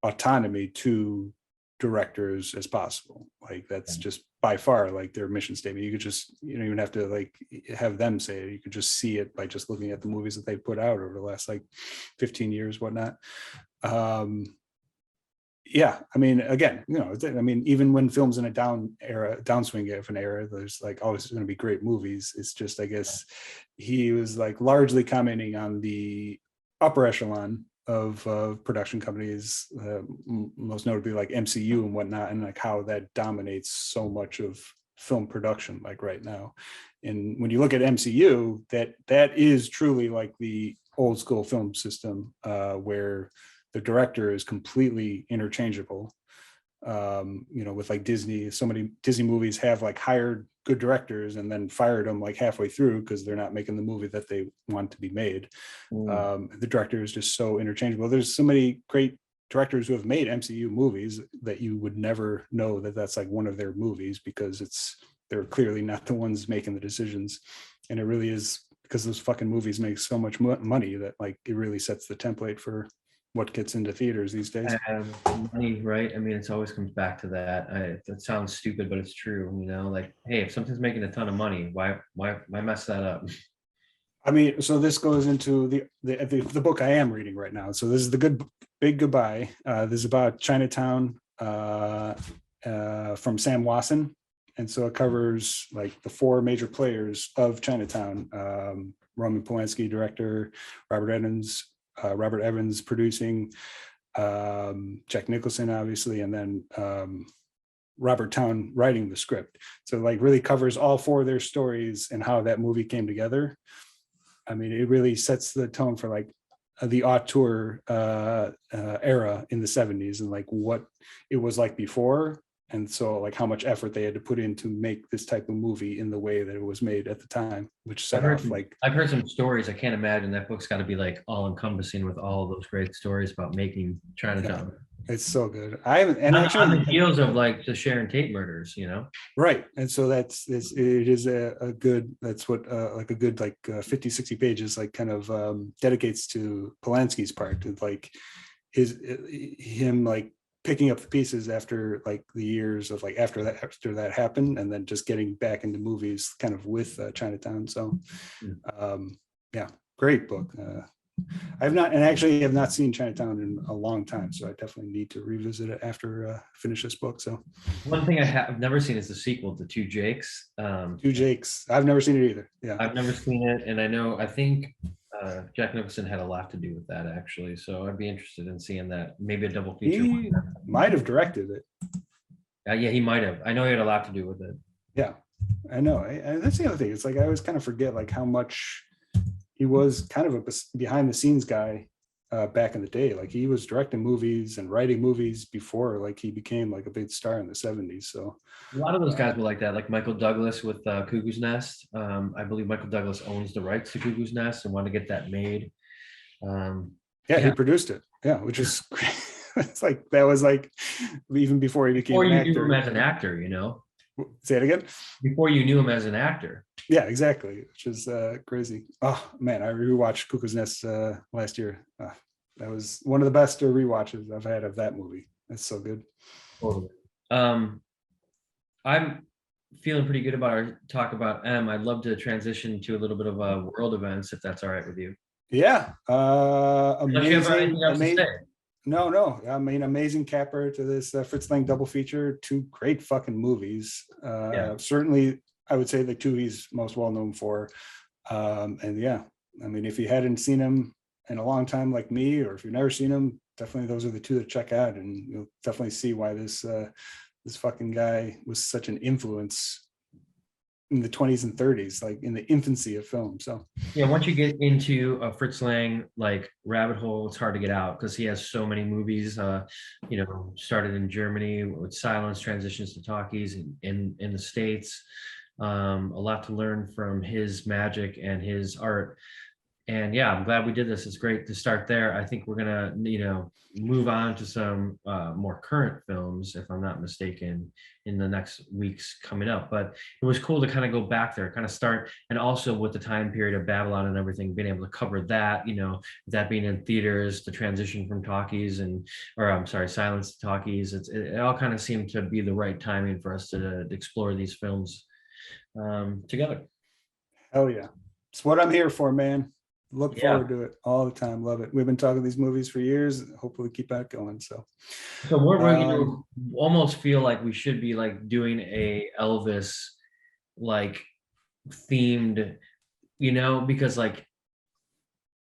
[SPEAKER 2] autonomy to directors as possible. Like that's just by far like their mission statement. You could just, you don't even have to like have them say it. You could just see it by just looking at the movies that they put out over the last like 15 years, whatnot. Yeah, I mean, again, even when films in a downswing of an era, there's like always going to be great movies. It's just, I guess, he was like largely commenting on the upper echelon of production companies, most notably like MCU and whatnot, and like how that dominates so much of film production like right now. And when you look at MCU, that is truly like the old school film system, where the director is completely interchangeable. With like Disney, so many Disney movies have like hired good directors and then fired them like halfway through because they're not making the movie that they want to be made. The director is just so interchangeable. There's so many great directors who have made MCU movies that you would never know that that's like one of their movies, because they're clearly not the ones making the decisions. And it really is because those fucking movies make so much money that like it really sets the template for what gets into theaters these days.
[SPEAKER 1] Money, right? I mean, it always comes back to that. That sounds stupid, but it's true. Like, hey, if something's making a ton of money, why mess that up?
[SPEAKER 2] I mean, so this goes into the book I am reading right now. So this is The Big Goodbye. This is about Chinatown from Sam Wasson. And so it covers like the four major players of Chinatown. Roman Polanski, director, Robert Evans producing, Jack Nicholson, obviously, and then Robert Towne writing the script. So like really covers all four of their stories and how that movie came together. I mean, it really sets the tone for like the auteur era in the 70s and like what it was like before. And so like how much effort they had to put in to make this type of movie in the way that it was made at the time, which set off like.
[SPEAKER 1] I've heard some stories. I can't imagine that book's got to be like all encompassing with all of those great stories about making Chinatown.
[SPEAKER 2] Yeah, it's so good. I haven't, and
[SPEAKER 1] on,
[SPEAKER 2] actually
[SPEAKER 1] on the heels of like the Sharon Tate murders, you know?
[SPEAKER 2] Right. And so it is a good, that's what like a good like 50, 60 pages like kind of dedicates to Polanski's part of like him like picking up the pieces after like the years of like after that happened, and then just getting back into movies kind of with Chinatown. So yeah, great book. I have not seen Chinatown in a long time, so I definitely need to revisit it after finish this book. So
[SPEAKER 1] one thing I have never seen is the sequel to Two Jakes.
[SPEAKER 2] Two Jakes. I've never seen it either. Yeah,
[SPEAKER 1] I've never seen it, and I think Jack Nicholson had a lot to do with that actually. So I'd be interested in seeing that, maybe a double feature.
[SPEAKER 2] He might have directed it.
[SPEAKER 1] Yeah, he might have. I know he had a lot to do with it.
[SPEAKER 2] Yeah, I know. And that's the other thing. It's like I always kind of forget like how much he was kind of a behind the scenes guy back in the day. Like he was directing movies and writing movies before like he became like a big star in the 70s. So
[SPEAKER 1] a lot of those guys were like that, like Michael Douglas with Cuckoo's Nest. I believe Michael Douglas owns the rights to Cuckoo's Nest and wanted to get that made.
[SPEAKER 2] Yeah, he produced it. Yeah, which is great. It's like that was like even before he became
[SPEAKER 1] an
[SPEAKER 2] actor.
[SPEAKER 1] Knew him as an actor, you know.
[SPEAKER 2] Say it again.
[SPEAKER 1] Before you knew him as an actor.
[SPEAKER 2] Yeah, exactly, which is crazy. Oh man, I rewatched Cuckoo's Nest last year. That was one of the best rewatches I've had of that movie. That's so good.
[SPEAKER 1] Totally. I'm feeling pretty good about our talk about M. I'd love to transition to a little bit of world events, if that's all right with you.
[SPEAKER 2] Yeah, amazing. No. I mean, amazing capper to this Fritz Lang double feature. Two great fucking movies. Certainly, I would say the two he's most well known for. And yeah, I mean, if you hadn't seen him in a long time like me, or if you've never seen him, definitely those are the two to check out, and you'll definitely see why this fucking guy was such an influence in the 20s and 30s, like in the infancy of film. So
[SPEAKER 1] yeah, once you get into a Fritz Lang like rabbit hole, it's hard to get out because he has so many movies. Started in Germany with Silence, transitions to talkies in the States. A lot to learn from his magic and his art. And yeah, I'm glad we did this. It's great to start there. I think we're gonna, move on to some more current films, if I'm not mistaken, in the next weeks coming up. But it was cool to kind of go back there, kind of start, and also with the time period of Babylon and everything, being able to cover that, that being in theaters, the transition from silence to talkies. It all kind of seemed to be the right timing for us to explore these films together.
[SPEAKER 2] Hell yeah, it's what I'm here for, man. Look forward to it all the time. Love it. We've been talking these movies for years. Hopefully keep that going. So
[SPEAKER 1] we're going to almost feel like we should be like doing a Elvis like themed, because like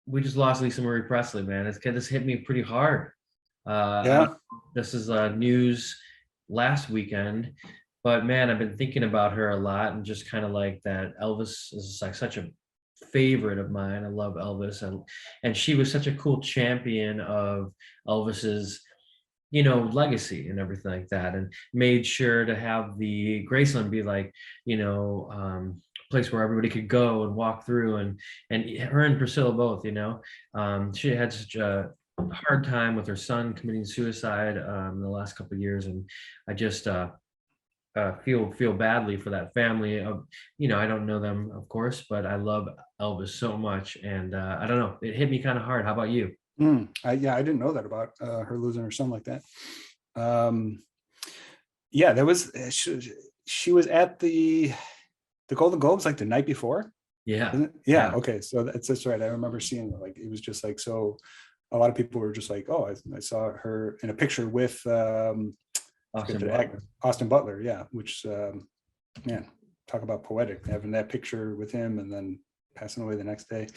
[SPEAKER 1] we just lost Lisa Marie Presley, man. This hit me pretty hard. This is news last weekend, but man, I've been thinking about her a lot, and just kind of like that Elvis is like such a favorite of mine. I love Elvis, and she was such a cool champion of Elvis's legacy and everything like that, and made sure to have the Graceland be like place where everybody could go and walk through, and her and Priscilla both, she had such a hard time with her son committing suicide in the last couple of years, and I just feel badly for that family. I don't know them, of course, but I love Elvis so much, and I don't know, it hit me kind of hard. How about you?
[SPEAKER 2] I didn't know that about her losing her son like that. There was she was at the Golden Globes like the night before. Okay, so that's right. I remember seeing like it was just like, so a lot of people were just like, oh, I saw her in a picture with Austin Butler, yeah, which man, talk about poetic, having that picture with him and then passing away the next day.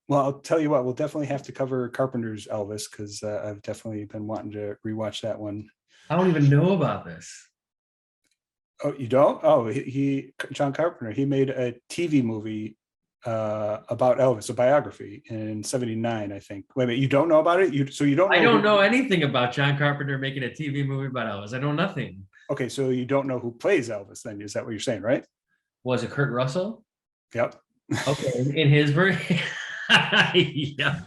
[SPEAKER 2] Well, I'll tell you what, we'll definitely have to cover Carpenter's Elvis, because I've definitely been wanting to rewatch that one.
[SPEAKER 1] I don't even know about this.
[SPEAKER 2] Oh, you don't? Oh, John Carpenter, he made a TV movie about Elvis, a biography in '79, I think. Wait a minute, you don't know about it? You don't
[SPEAKER 1] I
[SPEAKER 2] know
[SPEAKER 1] don't
[SPEAKER 2] who?
[SPEAKER 1] know anything about John Carpenter making a TV movie about Elvis. I know nothing.
[SPEAKER 2] Okay, so you don't know who plays Elvis? Then is that what you're saying, right?
[SPEAKER 1] Was it Kurt Russell?
[SPEAKER 2] Yep.
[SPEAKER 1] Okay, in his version. Yeah.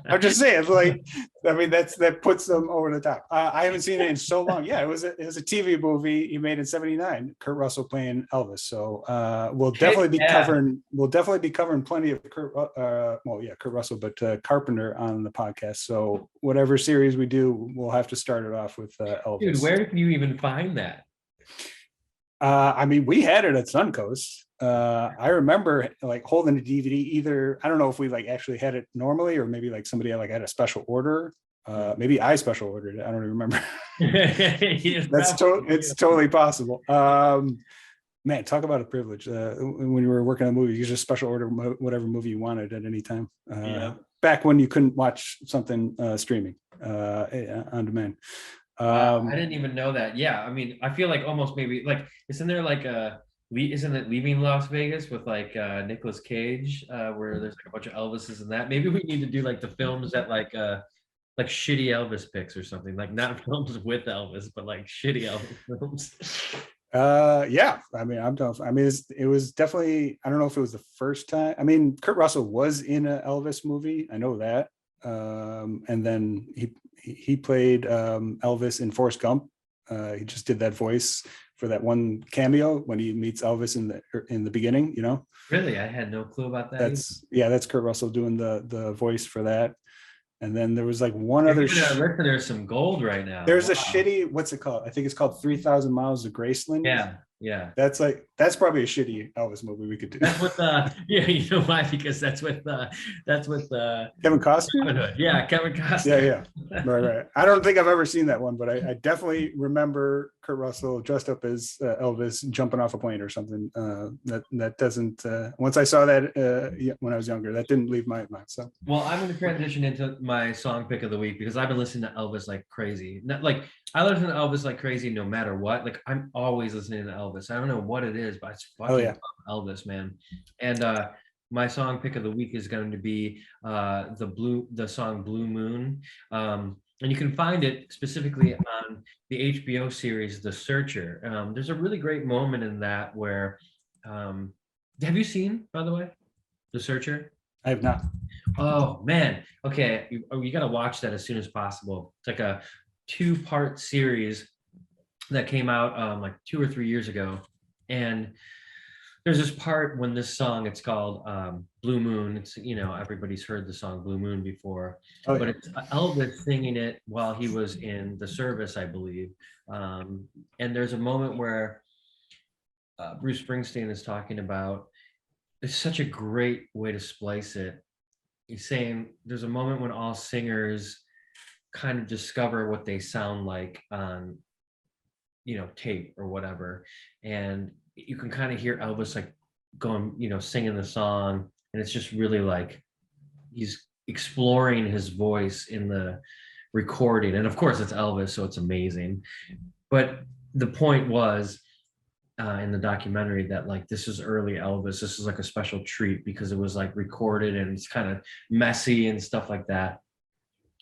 [SPEAKER 2] I'm just saying, like, I mean, that puts them over the top. I haven't seen it in so long. Yeah, it was a TV movie he made in '79. Kurt Russell playing Elvis. So
[SPEAKER 1] Heck yeah.
[SPEAKER 2] we'll definitely be covering plenty of Kurt Russell, but Carpenter on the podcast. So whatever series we do, we'll have to start it off with
[SPEAKER 1] Dude,
[SPEAKER 2] Elvis.
[SPEAKER 1] where can you even find that?
[SPEAKER 2] I mean, we had it at Suncoast. I remember like holding the DVD. Either I don't know if we like actually had it normally, or maybe like somebody like had a special order. Maybe I special ordered it. I don't even remember. It's totally possible. Man, talk about a privilege. When you were working on a movie, you just special order whatever movie you wanted at any time.
[SPEAKER 1] Yeah.
[SPEAKER 2] Back when you couldn't watch something streaming on demand.
[SPEAKER 1] Wow, I didn't even know that. Yeah, I mean, I feel like almost maybe like isn't there like isn't it Leaving Las Vegas with like Nicolas Cage where there's like a bunch of Elvises in that? Maybe we need to do like the films that like shitty Elvis picks or something, like not films with Elvis, but like shitty Elvis films.
[SPEAKER 2] Yeah, I mean, I mean, it was definitely, I don't know if it was the first time. I mean, Kurt Russell was in an Elvis movie, I know that. And then he played Elvis in Forrest Gump. He just did that voice for that one cameo when he meets Elvis in the beginning, you know.
[SPEAKER 1] Really, I had no clue about that either.
[SPEAKER 2] That's Kurt Russell doing the voice for that. And then there was like one
[SPEAKER 1] You're
[SPEAKER 2] other
[SPEAKER 1] giving our listeners some gold right now.
[SPEAKER 2] there's a
[SPEAKER 1] Wow.
[SPEAKER 2] shitty, what's it called? I think it's called 3,000 Miles of Graceland.
[SPEAKER 1] Yeah, yeah.
[SPEAKER 2] That's probably a shitty Elvis movie we could do.
[SPEAKER 1] That's with yeah, you know why? Because that's with
[SPEAKER 2] Kevin Costner.
[SPEAKER 1] Robin Hood. Yeah, Kevin
[SPEAKER 2] Yeah,
[SPEAKER 1] Costner.
[SPEAKER 2] yeah, right. I don't think I've ever seen that one, but I definitely remember Kurt Russell dressed up as Elvis jumping off a plane or something. That doesn't. Once I saw that when I was younger, that didn't leave my mind. So
[SPEAKER 1] Well, I'm going to transition into my song pick of the week because I've been listening to Elvis like crazy. Not, like I listen to Elvis like crazy no matter what. Like I'm always listening to Elvis. I don't know what it is, but it's
[SPEAKER 2] oh
[SPEAKER 1] fucking
[SPEAKER 2] yeah,
[SPEAKER 1] Elvis, man. And my song pick of the week is going to be the song Blue Moon. And you can find it specifically on the HBO series The Searcher. There's a really great moment in that where have you seen, by the way, The Searcher?
[SPEAKER 2] I have not.
[SPEAKER 1] Oh man. Okay. You got to watch that as soon as possible. It's like a two-part series that came out like 2 or 3 years ago. And there's this part when this song, it's called Blue Moon. It's, you know, everybody's heard the song Blue Moon before,
[SPEAKER 2] Oh
[SPEAKER 1] but
[SPEAKER 2] yeah.
[SPEAKER 1] it's Elvis singing it while he was in the service, I believe. And there's a moment where Bruce Springsteen is talking about, it's such a great way to splice it. He's saying there's a moment when all singers kind of discover what they sound like on, you know, tape or whatever. And you can kind of hear Elvis like going, you know, singing the song. And it's just really like he's exploring his voice in the recording. And of course, it's Elvis, so it's amazing. But the point was, in the documentary that like this is early Elvis. This is like a special treat because it was like recorded and it's kind of messy and stuff like that.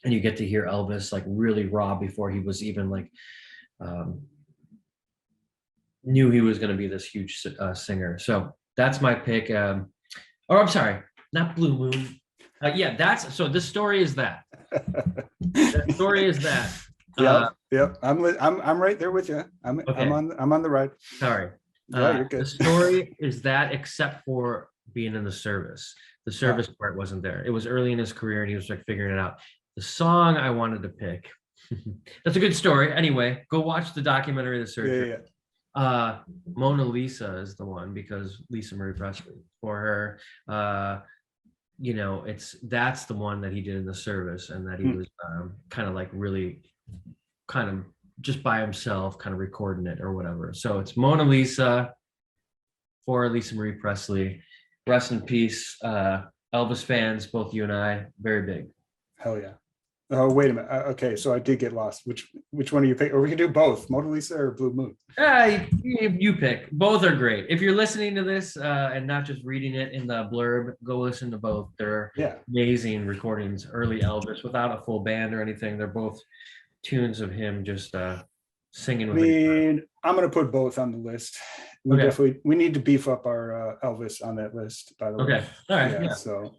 [SPEAKER 1] And you get to hear Elvis like really raw before he was even like knew he was going to be this huge singer. So that's my pick. Or I'm sorry, not Blue Moon. Yeah, that's so. This story is that. The story is that.
[SPEAKER 2] Yep. I'm right there with you.
[SPEAKER 1] Okay.
[SPEAKER 2] I'm on the ride.
[SPEAKER 1] Sorry.
[SPEAKER 2] Yeah, you're good.
[SPEAKER 1] The story is that, except for being in the service. The service part wasn't there. It was early in his career, and he was like figuring it out. The song I wanted to pick. That's a good story. Anyway, go watch the documentary, The Searcher.
[SPEAKER 2] Yeah.
[SPEAKER 1] Mona Lisa is the one because Lisa Marie Presley for her. You know, that's the one that he did in the service, and that he was kind of like really kind of just by himself kind of recording it or whatever. So it's Mona Lisa for Lisa Marie Presley. Rest in peace. Elvis fans, both you and I, very big.
[SPEAKER 2] Hell yeah. Oh, wait a minute. Okay, so I did get lost. Which one do you pick? Or we can do both, Mona Lisa or Blue Moon.
[SPEAKER 1] You pick. Both are great. If you're listening to this and not just reading it in the blurb, go listen to both. They're
[SPEAKER 2] Yeah.
[SPEAKER 1] amazing recordings, early Elvis without a full band or anything. They're both tunes of him just singing
[SPEAKER 2] I
[SPEAKER 1] with a guitar.
[SPEAKER 2] mean, I'm gonna put both on the list. We
[SPEAKER 1] Okay.
[SPEAKER 2] definitely we need to beef up our Elvis on that list, by the way.
[SPEAKER 1] Okay. All right.
[SPEAKER 2] Yeah,
[SPEAKER 1] Yeah.
[SPEAKER 2] so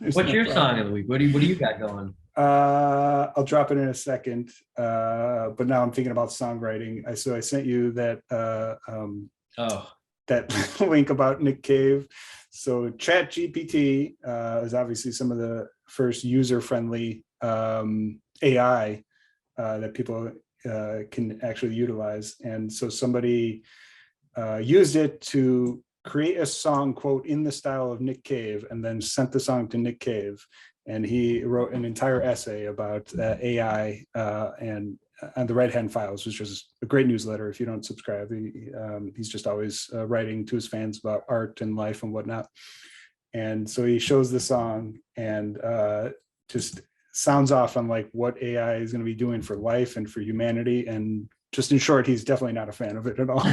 [SPEAKER 1] What's
[SPEAKER 2] no
[SPEAKER 1] your
[SPEAKER 2] problem.
[SPEAKER 1] song of the week? What do you got going?
[SPEAKER 2] I'll drop it in a second. But now I'm thinking about songwriting. I sent you that
[SPEAKER 1] Oh,
[SPEAKER 2] that link about Nick Cave. So Chat GPT is obviously some of the first user-friendly AI that people can actually utilize. And so somebody used it to create a song, quote, in the style of Nick Cave, and then sent the song to Nick Cave. And he wrote an entire essay about AI and the Red Hen Files, which is a great newsletter. If you don't subscribe, he's just always writing to his fans about art and life and whatnot. And so he shows the song and just sounds off on like what AI is going to be doing for life and for humanity. And just in short, he's definitely not a fan of it at all.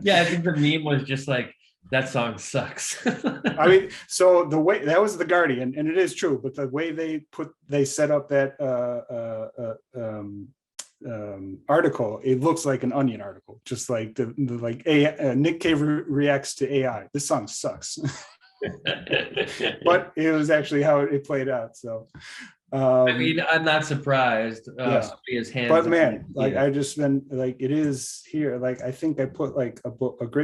[SPEAKER 1] yeah, I think the meme was just like, that song sucks.
[SPEAKER 2] I mean, so the way that was the Guardian, and it is true, but the way they set up that article, it looks like an Onion article, just like the like Nick Cave reacts to AI. This song sucks, but it was actually how it played out. So.
[SPEAKER 1] I mean, I'm not surprised.
[SPEAKER 2] Yeah.
[SPEAKER 1] Somebody has hands.
[SPEAKER 2] But man, like I just been like it is here. Like I think I put like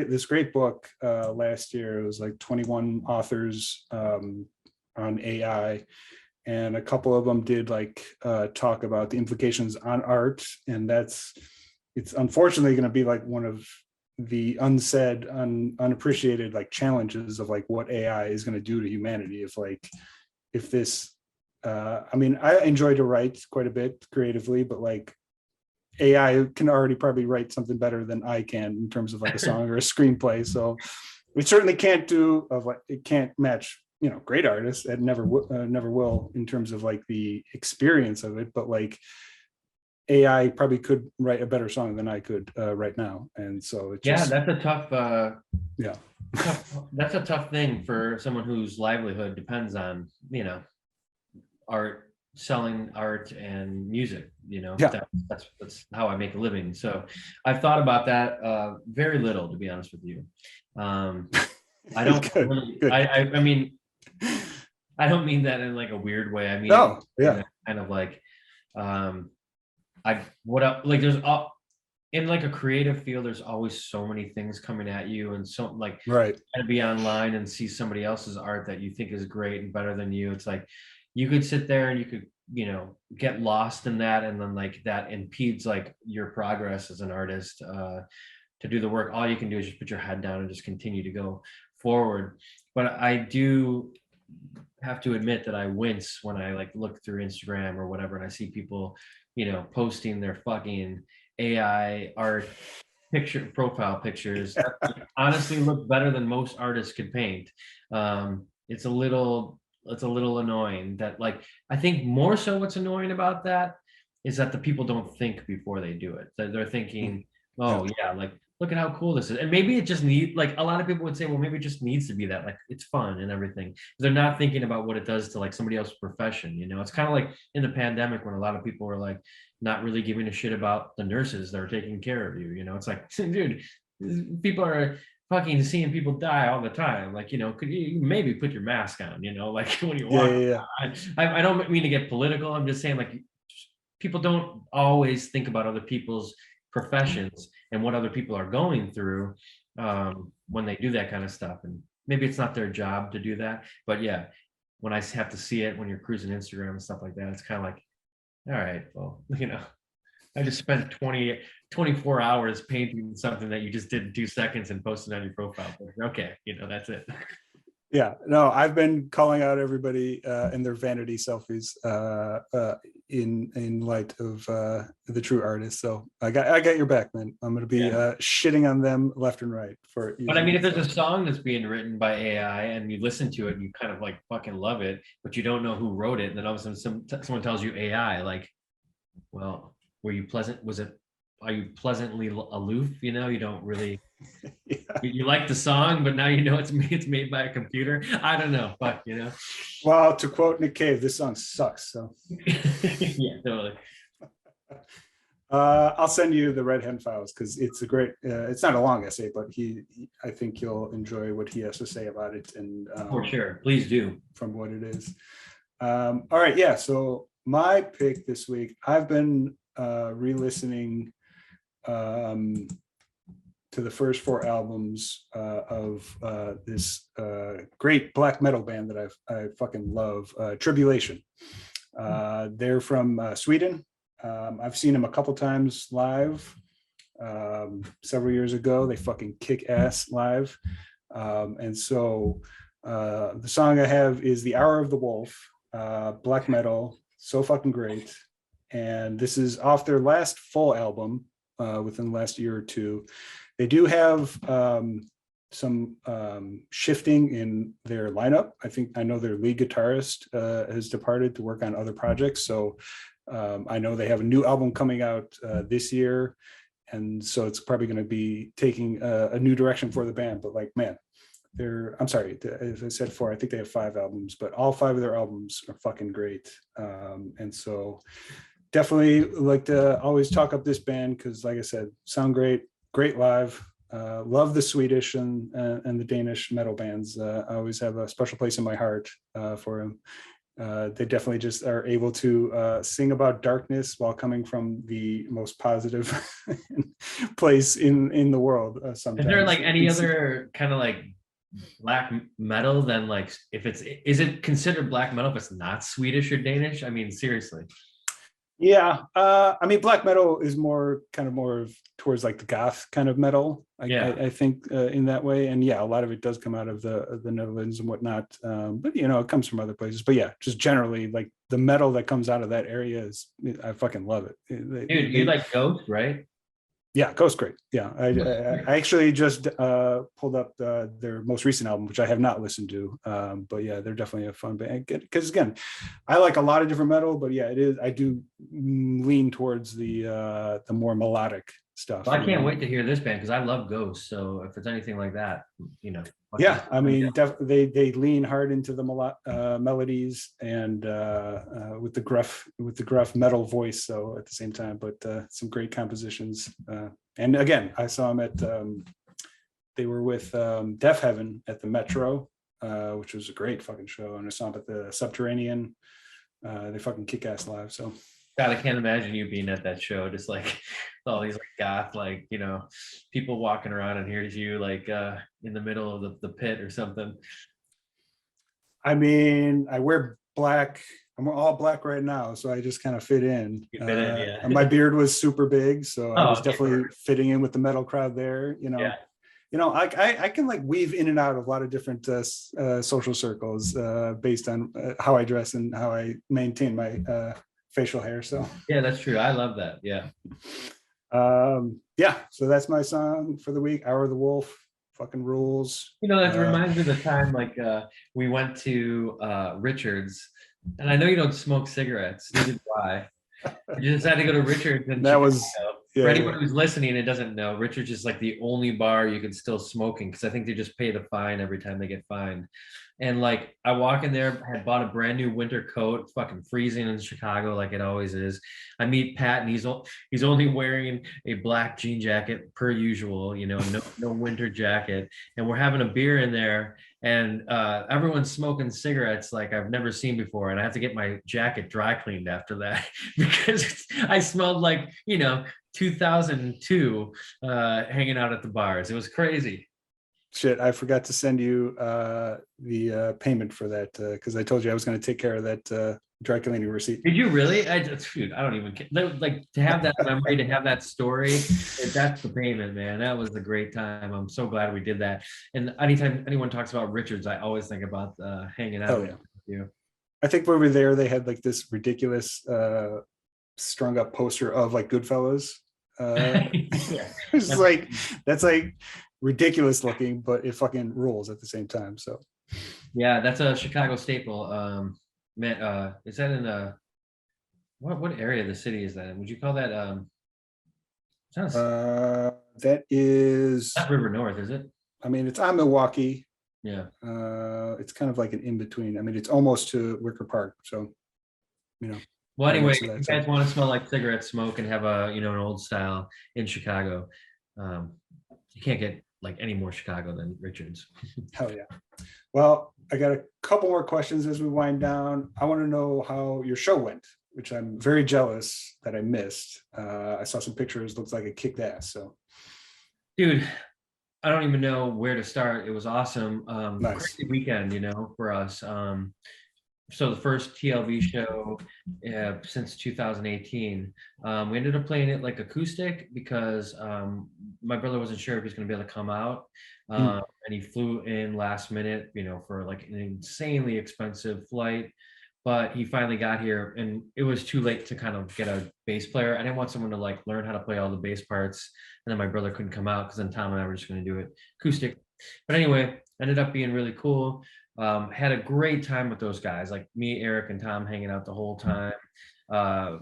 [SPEAKER 2] this great book last year. It was like 21 authors on AI, and a couple of them did like talk about the implications on art, and it's unfortunately going to be like one of the unsaid, unappreciated like challenges of like what AI is going to do to humanity if this. I mean, I enjoy to write quite a bit creatively, but like AI can already probably write something better than I can in terms of like a song or a screenplay. So we certainly can't it can't match, great artists. It never will in terms of like the experience of it. But like AI probably could write a better song than I could right now. And so it's just,
[SPEAKER 1] that's a tough.
[SPEAKER 2] Yeah,
[SPEAKER 1] that's a tough thing for someone whose livelihood depends on art, selling art and music.
[SPEAKER 2] Yeah.
[SPEAKER 1] That's how I make a living. So I've thought about that very little, to be honest with you. I don't
[SPEAKER 2] Good,
[SPEAKER 1] really,
[SPEAKER 2] good.
[SPEAKER 1] I mean, I don't mean that in like a weird way. I mean,
[SPEAKER 2] No, yeah,
[SPEAKER 1] kind of like there's in like a creative field, there's always so many things coming at you, and so like
[SPEAKER 2] right.
[SPEAKER 1] to be online and see somebody else's art that you think is great and better than you. It's like you could sit there and you could get lost in that, and then like that impedes like your progress as an artist to do the work. All you can do is just put your head down and just continue to go forward. But I do have to admit that I wince when I like look through Instagram or whatever and I see people posting their fucking AI art profile pictures that honestly look better than most artists could paint. It's a little annoying that like, I think more so what's annoying about that is that the people don't think before they do it. They're thinking, oh yeah, like look at how cool this is. And maybe it just like a lot of people would say, well, maybe it just needs to be that, like it's fun and everything. They're not thinking about what it does to like somebody else's profession. It's kind of like in the pandemic when a lot of people were like not really giving a shit about the nurses that are taking care of you. It's like, dude, people are fucking seeing people die all the time. Like, could you maybe put your mask on, like when you walk.
[SPEAKER 2] Yeah.
[SPEAKER 1] I don't mean to get political. I'm just saying like people don't always think about other people's professions and what other people are going through when they do that kind of stuff. And maybe it's not their job to do that. But yeah, when I have to see it when you're cruising Instagram and stuff like that, it's kind of like, all right, well, I just spent 24 hours painting something that you just did in 2 seconds and posted on your profile. Okay, that's it.
[SPEAKER 2] Yeah, no, I've been calling out everybody and their vanity selfies in light of the true artist. So I got your back, man. I'm gonna be
[SPEAKER 1] Yeah.
[SPEAKER 2] shitting on them left and right for
[SPEAKER 1] But I
[SPEAKER 2] using
[SPEAKER 1] mean, if
[SPEAKER 2] that
[SPEAKER 1] there's
[SPEAKER 2] stuff.
[SPEAKER 1] a song that's being written by AI and you listen to it and you kind of like fucking love it, but you don't know who wrote it, and then all of a sudden someone tells you AI, like, well, were you pleasant? Was it? Are you pleasantly aloof? You know, you don't really
[SPEAKER 2] Yeah.
[SPEAKER 1] you like the song, but now you know it's made by a computer. I don't know, but you know,
[SPEAKER 2] Well, to quote Nick Cave, this song sucks. So
[SPEAKER 1] yeah, totally.
[SPEAKER 2] I'll send you the Red Hen Files because it's a great. It's not a long essay, but I think you'll enjoy what he has to say about it and
[SPEAKER 1] For sure, please do.
[SPEAKER 2] from what it is. All right, yeah. So my pick this week, I've been re-listening to the first four albums of this great black metal band that I fucking love, Tribulation. They're from Sweden. I've seen them a couple times live several years ago. They fucking kick ass live. And so the song I have is The Hour of the Wolf, black metal, so fucking great. And this is off their last full album within the last year or two. They do have some shifting in their lineup. I know their lead guitarist has departed to work on other projects. So I know they have a new album coming out this year. And so it's probably going to be taking a new direction for the band. But like, man, I'm sorry, as I said four, I think they have 5 albums, but all 5 of their albums are fucking great. And so definitely like to always talk up this band because like I said, sound great, great live. Love the Swedish and the Danish metal bands. I always have a special place in my heart for them. They definitely just are able to sing about darkness while coming from the most positive place in the world. Sometimes.
[SPEAKER 1] Is there like any other kind of like black metal than like is it considered black metal if it's not Swedish or Danish? I mean, seriously.
[SPEAKER 2] Yeah, I mean, black metal is more towards like the goth kind of metal. I think in that way, and yeah, a lot of it does come out of the Netherlands and whatnot. But you know, it comes from other places. But yeah, just generally, like the metal that comes out of that area I fucking love it.
[SPEAKER 1] Dude, you like Ghost, right?
[SPEAKER 2] Yeah, Ghost great. Yeah, I actually just pulled up their most recent album, which I have not listened to. But yeah, they're definitely a fun band. Because again, I like a lot of different metal, but yeah, it is. I do lean towards the more melodic stuff.
[SPEAKER 1] Well, I can't wait to hear this band because I love Ghost. So if it's anything like that, you know.
[SPEAKER 2] Yeah, I mean, they lean hard into the melodies and with the gruff metal voice. So at the same time, but some great compositions. And again, I saw them at they were with Deaf Heaven at the Metro, which was a great fucking show. And I saw them at the Subterranean. They fucking kick ass live. So.
[SPEAKER 1] God, I can't imagine you being at that show, just like all these like goth, like, you know, people walking around, and here's you like in the middle of the pit or something.
[SPEAKER 2] I mean, I wear black. I'm all black right now, so I just kind of fit in.
[SPEAKER 1] You fit in, yeah.
[SPEAKER 2] And my beard was super big, so I was definitely fitting in with the metal crowd there. You know, you know, I can like weave in and out of a lot of different social circles based on how I dress and how I maintain my facial hair. So
[SPEAKER 1] yeah, that's true. I love that. Yeah.
[SPEAKER 2] Yeah, so that's my song for the week. Hour of the Wolf, fucking rules.
[SPEAKER 1] You know, that reminds me of the time like we went to Richard's, and I know you don't smoke cigarettes, neither do I. You just had to go to Richard's, and
[SPEAKER 2] that was
[SPEAKER 1] for anyone who's listening and doesn't know, Richard's is like the only bar you can still smoking because I think they just pay the fine every time they get fined. And like I walk in there, I had bought a brand new winter coat, fucking freezing in Chicago like it always is. I meet Pat and he's only wearing a black jean jacket per usual, you know, no winter jacket. And we're having a beer in there, and everyone's smoking cigarettes like I've never seen before. And I have to get my jacket dry cleaned after that because I smelled like, you know, 2002 hanging out at the bars. It was crazy.
[SPEAKER 2] Shit, I forgot to send you the payment for that because I told you I was going to take care of that dry cleaning receipt.
[SPEAKER 1] Did you really? Dude, I don't even care. Like to have that memory, to have that story, that's the payment, man. That was a great time. I'm so glad we did that. And anytime anyone talks about Richards, I always think about hanging out
[SPEAKER 2] Oh
[SPEAKER 1] with
[SPEAKER 2] yeah.
[SPEAKER 1] you.
[SPEAKER 2] I think when we were there, they had like this ridiculous strung up poster of like Goodfellas.
[SPEAKER 1] Yeah.
[SPEAKER 2] It's like, that's like ridiculous looking, but it fucking rules at the same time. So
[SPEAKER 1] Yeah, that's a Chicago staple. Man, is that in what area of the city is that in? Would you call that sounds
[SPEAKER 2] that is,
[SPEAKER 1] not River North, is it?
[SPEAKER 2] I mean, it's on Milwaukee.
[SPEAKER 1] Yeah.
[SPEAKER 2] It's kind of like an in between. I mean, it's almost to Wicker Park. So, you know.
[SPEAKER 1] Well,
[SPEAKER 2] right
[SPEAKER 1] anyway,
[SPEAKER 2] next to
[SPEAKER 1] if
[SPEAKER 2] that,
[SPEAKER 1] you
[SPEAKER 2] so.
[SPEAKER 1] guys want to smell like cigarette smoke and have a an old style in Chicago, you can't get like any more Chicago than Richards.
[SPEAKER 2] Hell yeah. Well, I got a couple more questions as we wind down. I want to know how your show went, which I'm very jealous that I missed. I saw some pictures, looks like it kicked ass. So,
[SPEAKER 1] Dude, I don't even know where to start. It was awesome.
[SPEAKER 2] Nice.
[SPEAKER 1] Crazy weekend, for us. So the first TLV show since 2018. We ended up playing it like acoustic because my brother wasn't sure if he was going to be able to come out. And he flew in last minute, for like an insanely expensive flight. But he finally got here and it was too late to kind of get a bass player. I didn't want someone to like learn how to play all the bass parts. And then my brother couldn't come out because then Tom and I were just going to do it acoustic. But anyway, ended up being really cool. Had a great time with those guys, like me, Eric, and Tom hanging out the whole time.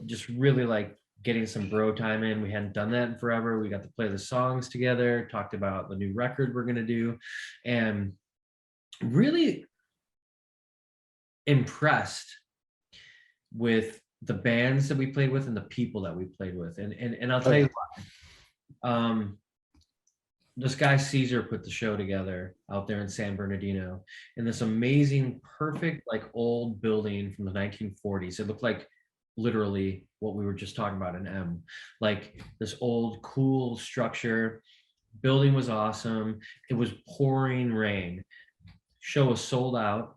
[SPEAKER 1] Just really like getting some bro time in. We hadn't done that in forever. We got to play the songs together, talked about the new record we're going to do, and really impressed with the bands that we played with and the people that we played with. And I'll tell you why. This guy Caesar put the show together out there in San Bernardino in this amazing, perfect, like old building from the 1940s. It looked like literally what we were just talking about in M, like this old, cool structure. Building was awesome. It was pouring rain. Show was sold out.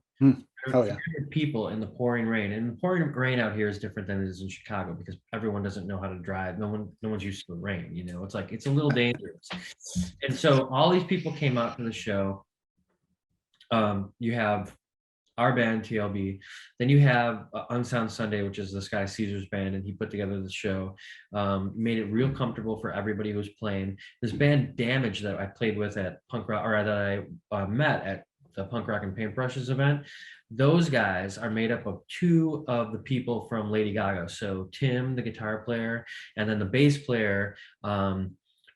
[SPEAKER 2] Hell yeah.
[SPEAKER 1] People in the pouring rain, and the pouring rain out here is different than it is in Chicago because everyone doesn't know how to drive. No one's used to the rain. It's like it's a little dangerous. And so all these people came out to the show. You have our band TLB, then you have Unsound Sunday, which is this guy Caesar's band, and he put together the show, made it real comfortable for everybody who was playing. This band Damage that I played with at Punk Rock, or that I met at the Punk Rock and Paintbrushes event. Those guys are made up of two of the people from Lady Gaga. So Tim, the guitar player, and then the bass player,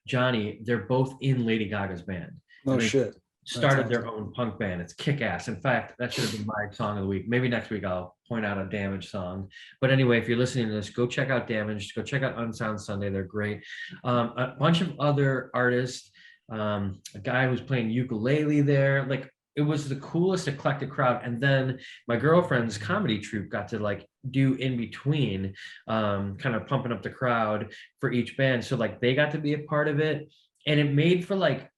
[SPEAKER 1] Johnny, they're both in Lady Gaga's band.
[SPEAKER 2] Oh shit.
[SPEAKER 1] Started their own punk band. It's kick-ass. In fact, that should have been my song of the week. Maybe next week I'll point out a Damage song. But anyway, if you're listening to this, go check out Damage. Go check out Unsound Sunday. They're great. A bunch of other artists. A guy who's playing ukulele there. Like, it was the coolest eclectic crowd. And then my girlfriend's comedy troupe got to like do in between, kind of pumping up the crowd for each band. So like they got to be a part of it. And it made for like,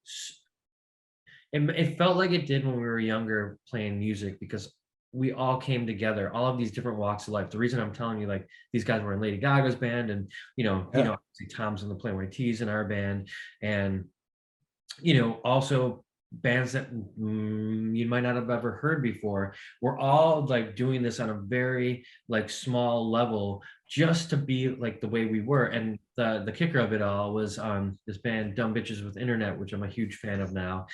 [SPEAKER 1] it felt like it did when we were younger playing music because we all came together, all of these different walks of life. The reason I'm telling you, like, these guys were in Lady Gaga's band, and obviously Tom's in the Plain White T's in our band, and also bands that you might not have ever heard before. We're all like doing this on a very like small level just to be like the way we were. And the kicker of it all was this band Dumb Bitches with Internet, which I'm a huge fan of now.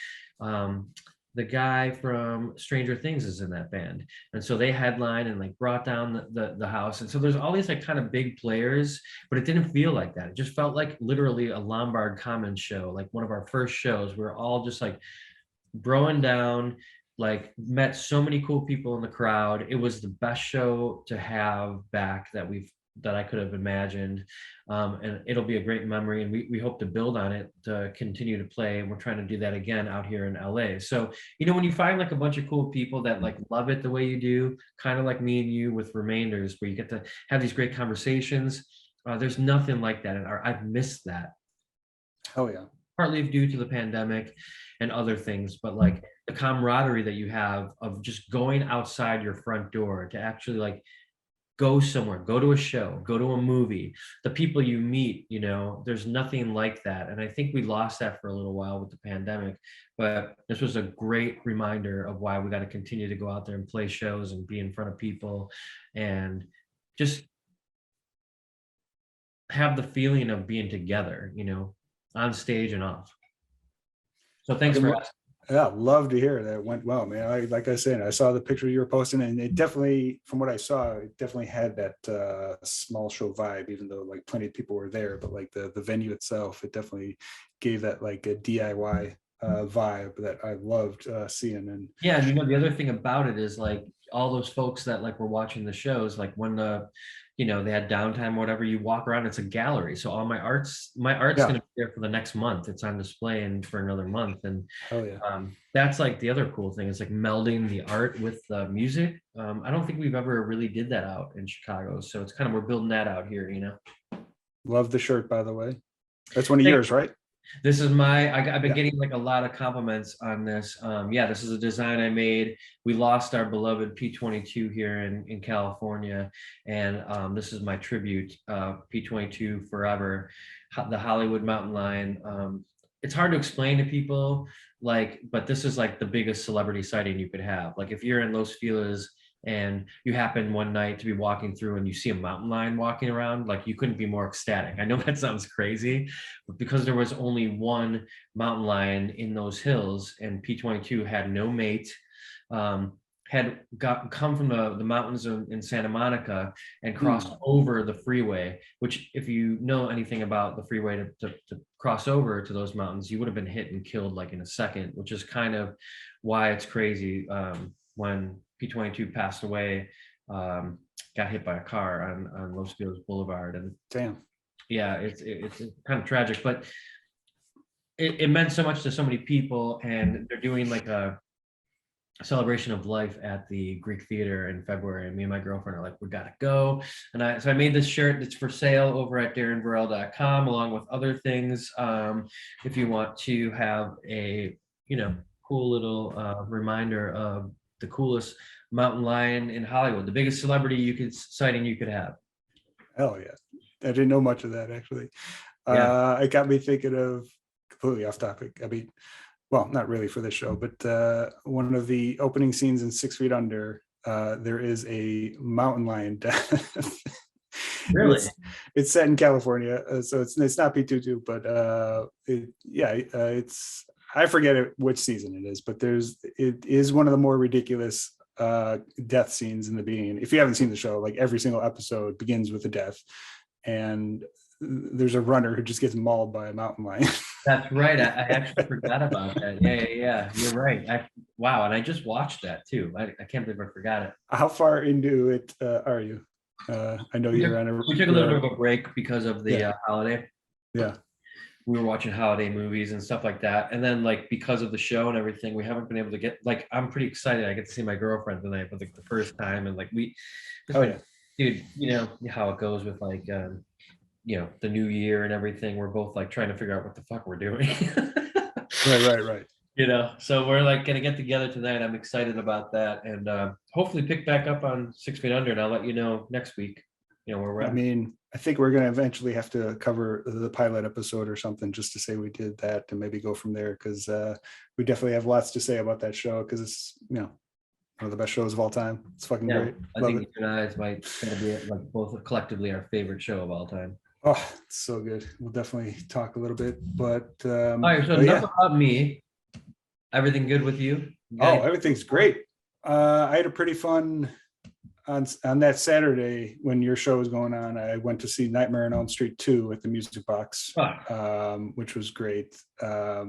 [SPEAKER 1] The guy from Stranger Things is in that band, and so they headline and like brought down the house. And so there's all these like kind of big players, but it didn't feel like that. It just felt like literally a Lombard Commons show, like one of our first shows. We were all just like broing down, like met so many cool people in the crowd. It was the best show to have back that I could have imagined. And it'll be a great memory, and we hope to build on it to continue to play. And we're trying to do that again out here in LA. So, when you find like a bunch of cool people that like love it the way you do, kind of like me and you with Remainders, where you get to have these great conversations, there's nothing like that. And I've missed that.
[SPEAKER 2] Oh yeah.
[SPEAKER 1] Partly due to the pandemic and other things, but like the camaraderie that you have of just going outside your front door to actually like go somewhere, go to a show, go to a movie, the people you meet, there's nothing like that. And I think we lost that for a little while with the pandemic, but this was a great reminder of why we got to continue to go out there and play shows and be in front of people and just have the feeling of being together, on stage and off. So thanks for asking.
[SPEAKER 2] Yeah, love to hear that. It went well, man. Like I said, I saw the picture you were posting, and it definitely, from what I saw, it definitely had that small show vibe, even though like plenty of people were there. But like the venue itself, it definitely gave that like a DIY vibe that I loved seeing. And
[SPEAKER 1] yeah, and the other thing about it is like all those folks that like were watching the shows, like when they had downtime or whatever, you walk around, it's a gallery. So all my art's gonna be there for the next month. It's on display and for another month. And that's like the other cool thing is like melding the art with the music. I don't think we've ever really did that out in Chicago. So it's kind of, we're building that out here,
[SPEAKER 2] Love the shirt, by the way. That's one of yours, right?
[SPEAKER 1] This is I've been getting like a lot of compliments on this. This is a design I made. We lost our beloved P-22 here in California. And this is my tribute, P-22 forever, the Hollywood mountain lion. It's hard to explain to people, but this is like the biggest celebrity sighting you could have. Like if you're in Los Feliz and you happen one night to be walking through and you see a mountain lion walking around, like you couldn't be more ecstatic. I know that sounds crazy, but because there was only one mountain lion in those hills and P-22 had no mate, had come from the mountains in Santa Monica and crossed over the freeway, which if you know anything about the freeway to cross over to those mountains, you would have been hit and killed like in a second, which is kind of why it's crazy when P-22 passed away, got hit by a car on Los Feliz Boulevard. And
[SPEAKER 2] damn.
[SPEAKER 1] Yeah, it's kind of tragic, but it meant so much to so many people. And they're doing like a celebration of life at the Greek Theater in February. And me and my girlfriend are like, we gotta go. And so I made this shirt that's for sale over at darrenburrell.com, along with other things. If you want to have a, cool little reminder of the coolest mountain lion in Hollywood, the biggest celebrity sighting you could have.
[SPEAKER 2] Hell yeah. I didn't know much of that actually. It got me thinking of, completely off topic. I mean, well, not really for this show, but one of the opening scenes in 6 Feet Under, there is a mountain lion death.
[SPEAKER 1] Really?
[SPEAKER 2] It's set in California, so it's not P-22, but it's, I forget which season it is, but it is one of the more ridiculous death scenes in the beginning. If you haven't seen the show, like every single episode begins with a death, and there's a runner who just gets mauled by a mountain lion.
[SPEAKER 1] That's right. I actually forgot about that. Yeah. You're right. Wow. And I just watched that too. I can't believe I forgot it.
[SPEAKER 2] How far into it are you? I know you're on a.
[SPEAKER 1] We took a little bit of a break because of the holiday.
[SPEAKER 2] Yeah.
[SPEAKER 1] We were watching holiday movies and stuff like that. And then like, because of the show and everything, we haven't been able to get, like, I'm pretty excited. I get to see my girlfriend tonight for the first time. And like, dude, you know how it goes with like, the new year and everything. We're both like trying to figure out what the fuck we're doing.
[SPEAKER 2] Right.
[SPEAKER 1] So we're like going to get together tonight. I'm excited about that. And hopefully pick back up on 6 Feet Under. And I'll let you know next week, where we're at.
[SPEAKER 2] I mean, I think we're going to eventually have to cover the pilot episode or something just to say we did that and maybe go from there, because we definitely have lots to say about that show, because it's, one of the best shows of all time. It's fucking great.
[SPEAKER 1] I think you and I might be like both collectively our favorite show of all time.
[SPEAKER 2] Oh, it's so good. We'll definitely talk a little bit, but
[SPEAKER 1] all right, so enough about me. Everything good with you?
[SPEAKER 2] Everything's great. I had a pretty fun on that Saturday when your show was going on. I went to see Nightmare on Elm Street 2 at the Music Box, which was great. I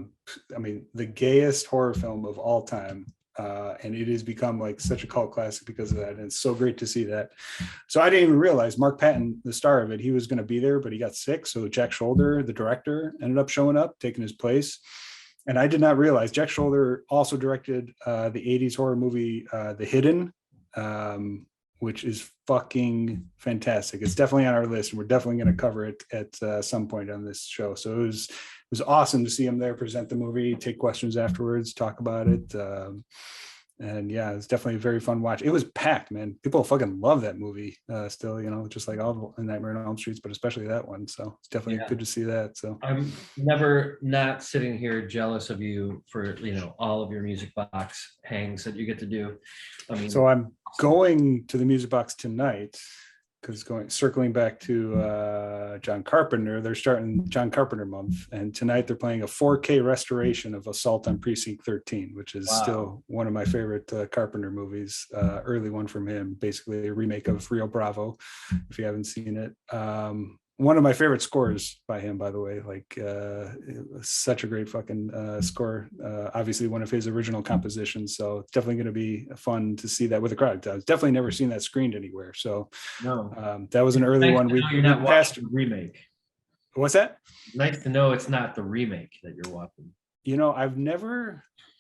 [SPEAKER 2] mean, the gayest horror film of all time. And it has become like such a cult classic because of that. And it's so great to see that. So I didn't even realize Mark Patton, the star of it, he was going to be there, but he got sick. So Jack Shoulder, the director, ended up showing up, taking his place. And I did not realize Jack Shoulder also directed the 80s horror movie, The Hidden, which is fucking fantastic. It's definitely on our list, and we're definitely going to cover it at some point on this show. So it was awesome to see him there, present the movie, take questions afterwards, talk about it. And yeah, it's definitely a very fun watch. It was packed, man. People fucking love that movie still, just like all the Nightmare on Elm Streets, but especially that one. So it's definitely
[SPEAKER 1] Yeah.
[SPEAKER 2] good to see that. So
[SPEAKER 1] I'm never not sitting here jealous of you for, all of your music box hangs that you get to do. I mean,
[SPEAKER 2] so I'm going to the Music Box tonight because circling back to John Carpenter, they're starting John Carpenter month, and tonight they're playing a 4K restoration of Assault on Precinct 13, which is still one of my favorite Carpenter movies. Early one from him, basically a remake of Rio Bravo, if you haven't seen it. One of my favorite scores by him, by the way. Like such a great fucking score. Obviously one of his original compositions, so it's definitely going to be fun to see that with a crowd. I've definitely never seen that screened anywhere, so
[SPEAKER 1] no,
[SPEAKER 2] that was an early one.
[SPEAKER 1] You're not watching the remake.
[SPEAKER 2] What's that?
[SPEAKER 1] Nice to know it's not the remake that you're watching.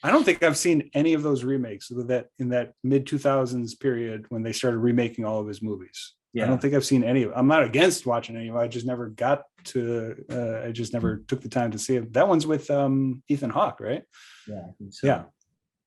[SPEAKER 2] I don't think I've seen any of those remakes that in that mid 2000s period when they started remaking all of his movies. Yeah. I don't think I've seen any of it. I'm not against watching any of it. I just never got to, I just never took the time to see it. That one's with Ethan Hawke, right?
[SPEAKER 1] Yeah. I think so.
[SPEAKER 2] Yeah.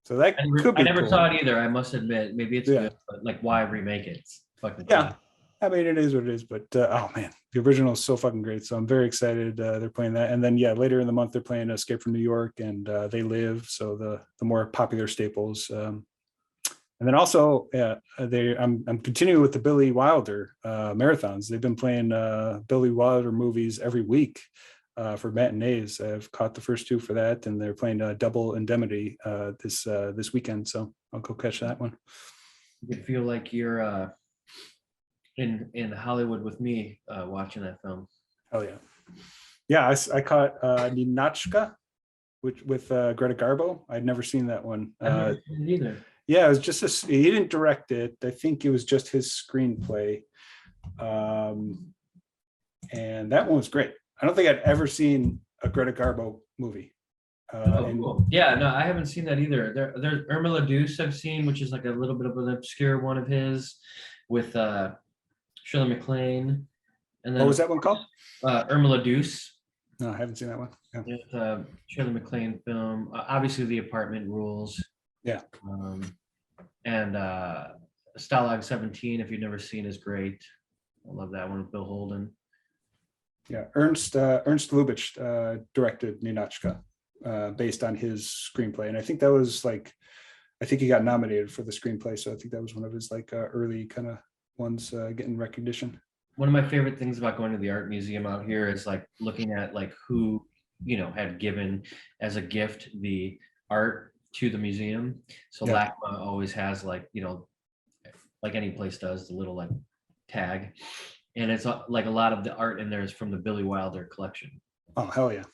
[SPEAKER 2] So that could be
[SPEAKER 1] I never
[SPEAKER 2] cool.
[SPEAKER 1] saw it either. I must admit, maybe it's good, but like, why remake it? It's fucking
[SPEAKER 2] fun. I mean, it is what it is, but oh man, the original is so fucking great. So I'm very excited. They're playing that, and then later in the month they're playing Escape from New York and They Live. So the more popular staples. And then also, I'm continuing with the Billy Wilder marathons. They've been playing Billy Wilder movies every week for matinees. I've caught the first two for that, and they're playing Double Indemnity this weekend. So I'll go catch that one.
[SPEAKER 1] You feel like you're in Hollywood with me watching that film.
[SPEAKER 2] Oh yeah, I caught Ninotchka with Greta Garbo. I'd never seen that one.
[SPEAKER 1] I've never seen it either.
[SPEAKER 2] Yeah, it was just he didn't direct it. I think it was just his screenplay. And that one was great. I don't think I'd ever seen a Greta Garbo movie.
[SPEAKER 1] Cool. Yeah, no, I haven't seen that either. There's Irma La Douce I've seen, which is like a little bit of an obscure one of his with Shirley MacLaine. And then
[SPEAKER 2] what was that one called?
[SPEAKER 1] Irma La Douce.
[SPEAKER 2] No, I haven't seen that one. Yeah.
[SPEAKER 1] With Shirley MacLaine film. Obviously, The Apartment Rules.
[SPEAKER 2] Yeah.
[SPEAKER 1] And Stalag 17, if you've never seen, is great. I love that one with Bill Holden. Yeah,
[SPEAKER 2] Ernst Lubitsch directed Ninotchka based on his screenplay, and I think that was I think he got nominated for the screenplay, so I think that was one of his early kind of ones getting recognition.
[SPEAKER 1] One of my favorite things about going to the art museum out here is looking at who had given as a gift the art to the museum. So LACMA always has like any place does, the little tag, and it's a lot of the art in there is from the Billy Wilder collection.
[SPEAKER 2] Oh hell yeah,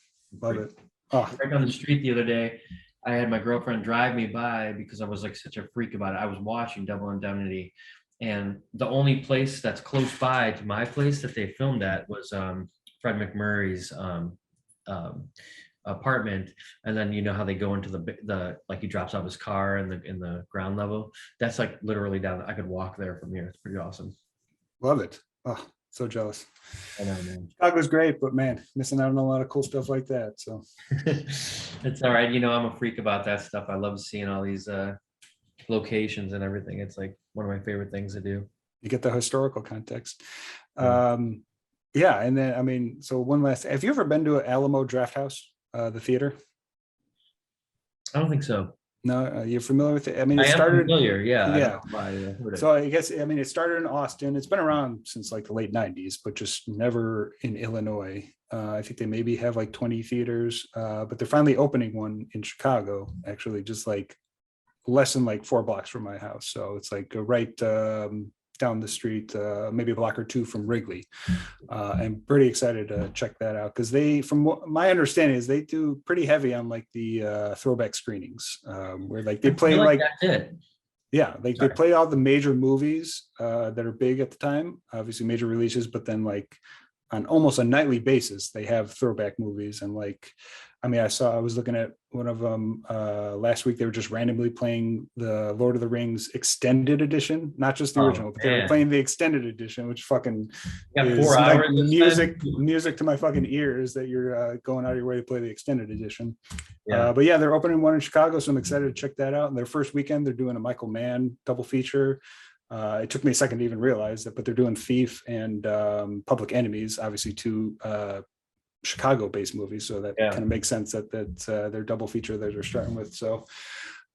[SPEAKER 2] love it. Oh,
[SPEAKER 1] right down the street the other day, I had my girlfriend drive me by because I was such a freak about it. I was watching Double Indemnity, and the only place that's close by to my place that they filmed at was Fred McMurray's apartment. And then how they go into the he drops off his car in the ground level. That's literally down. I could walk there from here. It's pretty awesome.
[SPEAKER 2] Love it. Oh, so jealous.
[SPEAKER 1] I know, man.
[SPEAKER 2] Chicago's great, but man, missing out on a lot of cool stuff like that. So
[SPEAKER 1] it's all right. I'm a freak about that stuff. I love seeing all these locations and everything. It's one of my favorite things to do.
[SPEAKER 2] You get the historical context. Yeah, and then so one last. Have you ever been to Alamo Drafthouse, the theater?
[SPEAKER 1] I don't think so.
[SPEAKER 2] No, you're familiar with it?
[SPEAKER 1] It started. Familiar, yeah.
[SPEAKER 2] Yeah. So I guess it started in Austin. It's been around since the late '90s, but just never in Illinois. I think they maybe have 20 theaters, but they're finally opening one in Chicago. Actually, just less than 4 blocks from my house. So it's right down the street, maybe a block or two from Wrigley. I'm pretty excited to check that out because from what my understanding is, they do pretty heavy on the throwback screenings, where they play
[SPEAKER 1] that's it.
[SPEAKER 2] Yeah, they play all the major movies that are big at the time, obviously major releases, but then on almost a nightly basis, they have throwback movies. And like, I mean, I was looking at one of them last week. They were just randomly playing the Lord of the Rings extended edition, not just the original, but they were playing the extended edition, which fucking is like music to my fucking ears that you're going out of your way to play the extended edition. But yeah, they're opening one in Chicago, so I'm excited to check that out. And their first weekend, they're doing a Michael Mann double feature. It took me a second to even realize that, but they're doing Thief and Public Enemies, obviously two Chicago-based movies, so that kind of makes sense that their double feature that they're starting with. So,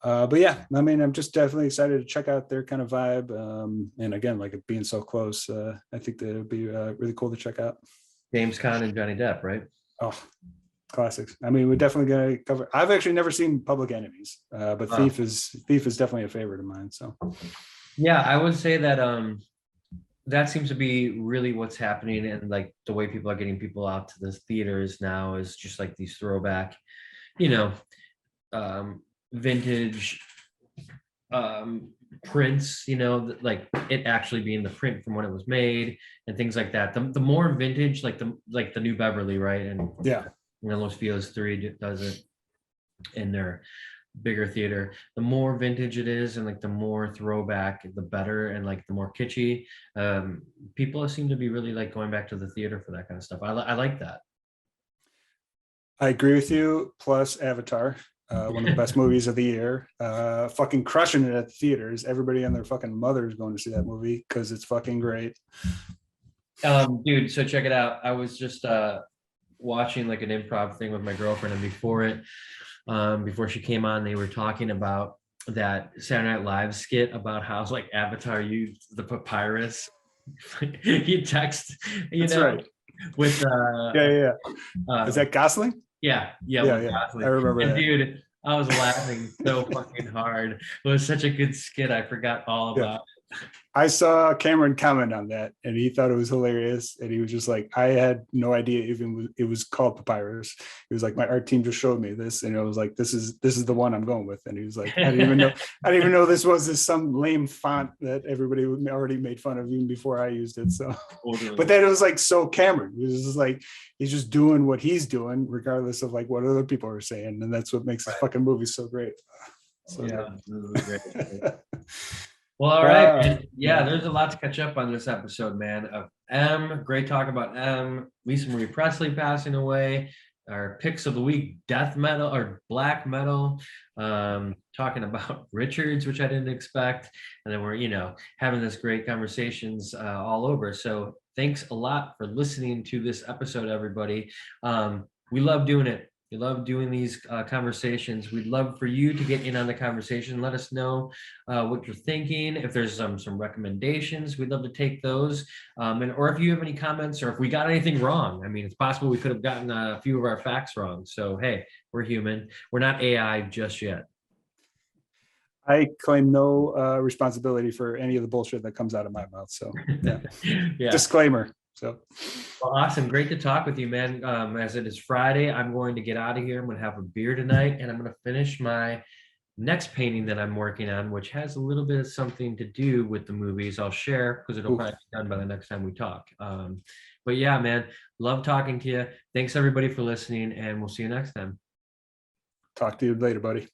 [SPEAKER 2] but yeah, I mean, I'm just definitely excited to check out their kind of vibe. And again, like it being so close, I think that it'd be really cool to check out.
[SPEAKER 1] James Caan and Johnny Depp, right?
[SPEAKER 2] Oh, classics. I mean, we're definitely gonna cover. I've actually never seen Public Enemies, but Thief is definitely a favorite of mine. So,
[SPEAKER 1] yeah, I would say that that seems to be really what's happening, and like the way people are getting people out to the theaters now is just like these throwback, vintage prints, like it actually being the print from when it was made and things like that. The more vintage, like the New Beverly, right? And Los Feliz 3 does it in their bigger theater. The more vintage it is and like the more throwback, the better, and like the more kitschy. People seem to be really like going back to the theater for that kind of stuff. I like that.
[SPEAKER 2] I agree with you. Plus Avatar, one of the best movies of the year. Fucking crushing it at the theaters. Everybody and their fucking mother's going to see that movie because it's fucking great.
[SPEAKER 1] Dude, so check it out. I was just watching like an improv thing with my girlfriend, and before she came on, they were talking about that Saturday Night Live skit about how like Avatar used the papyrus. You text,
[SPEAKER 2] That's right.
[SPEAKER 1] With
[SPEAKER 2] is that Gosling?
[SPEAKER 1] Yeah.
[SPEAKER 2] Gosling. I remember that.
[SPEAKER 1] Dude, I was laughing so fucking hard. It was such a good skit. I forgot all about it.
[SPEAKER 2] I saw Cameron comment on that, and he thought it was hilarious. And he was just like, I had no idea even it was called papyrus. He was like, my art team just showed me this, and it was like, this is the one I'm going with. And he was like, I didn't even know this was some lame font that everybody already made fun of even before I used it. So, but then it was like so Cameron. It was just like he's just doing what he's doing, regardless of like what other people are saying, and that's what makes this fucking movie so great. So
[SPEAKER 1] great. Well, all right. There's a lot to catch up on this episode, man. Of M, great talk about M. Lisa Marie Presley passing away. Our picks of the week: death metal or black metal. Talking about Richards, which I didn't expect, and then we're having this great conversations all over. So thanks a lot for listening to this episode, everybody. We love doing it. We love doing these conversations. We'd love for you to get in on the conversation. Let us know what you're thinking. If there's some recommendations, we'd love to take those. Or if you have any comments, or if we got anything wrong. I mean, it's possible we could have gotten a few of our facts wrong. So, hey, we're human. We're not AI just yet.
[SPEAKER 2] I claim no responsibility for any of the bullshit that comes out of my mouth. So, Disclaimer. So,
[SPEAKER 1] well, awesome. Great to talk with you, man. As it is Friday, I'm going to get out of here. I'm going to have a beer tonight, and I'm going to finish my next painting that I'm working on, which has a little bit of something to do with the movies. I'll share because it'll probably be done by the next time we talk. But yeah, man, love talking to you. Thanks everybody for listening, and we'll see you next time.
[SPEAKER 2] Talk to you later, buddy.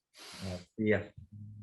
[SPEAKER 1] See ya.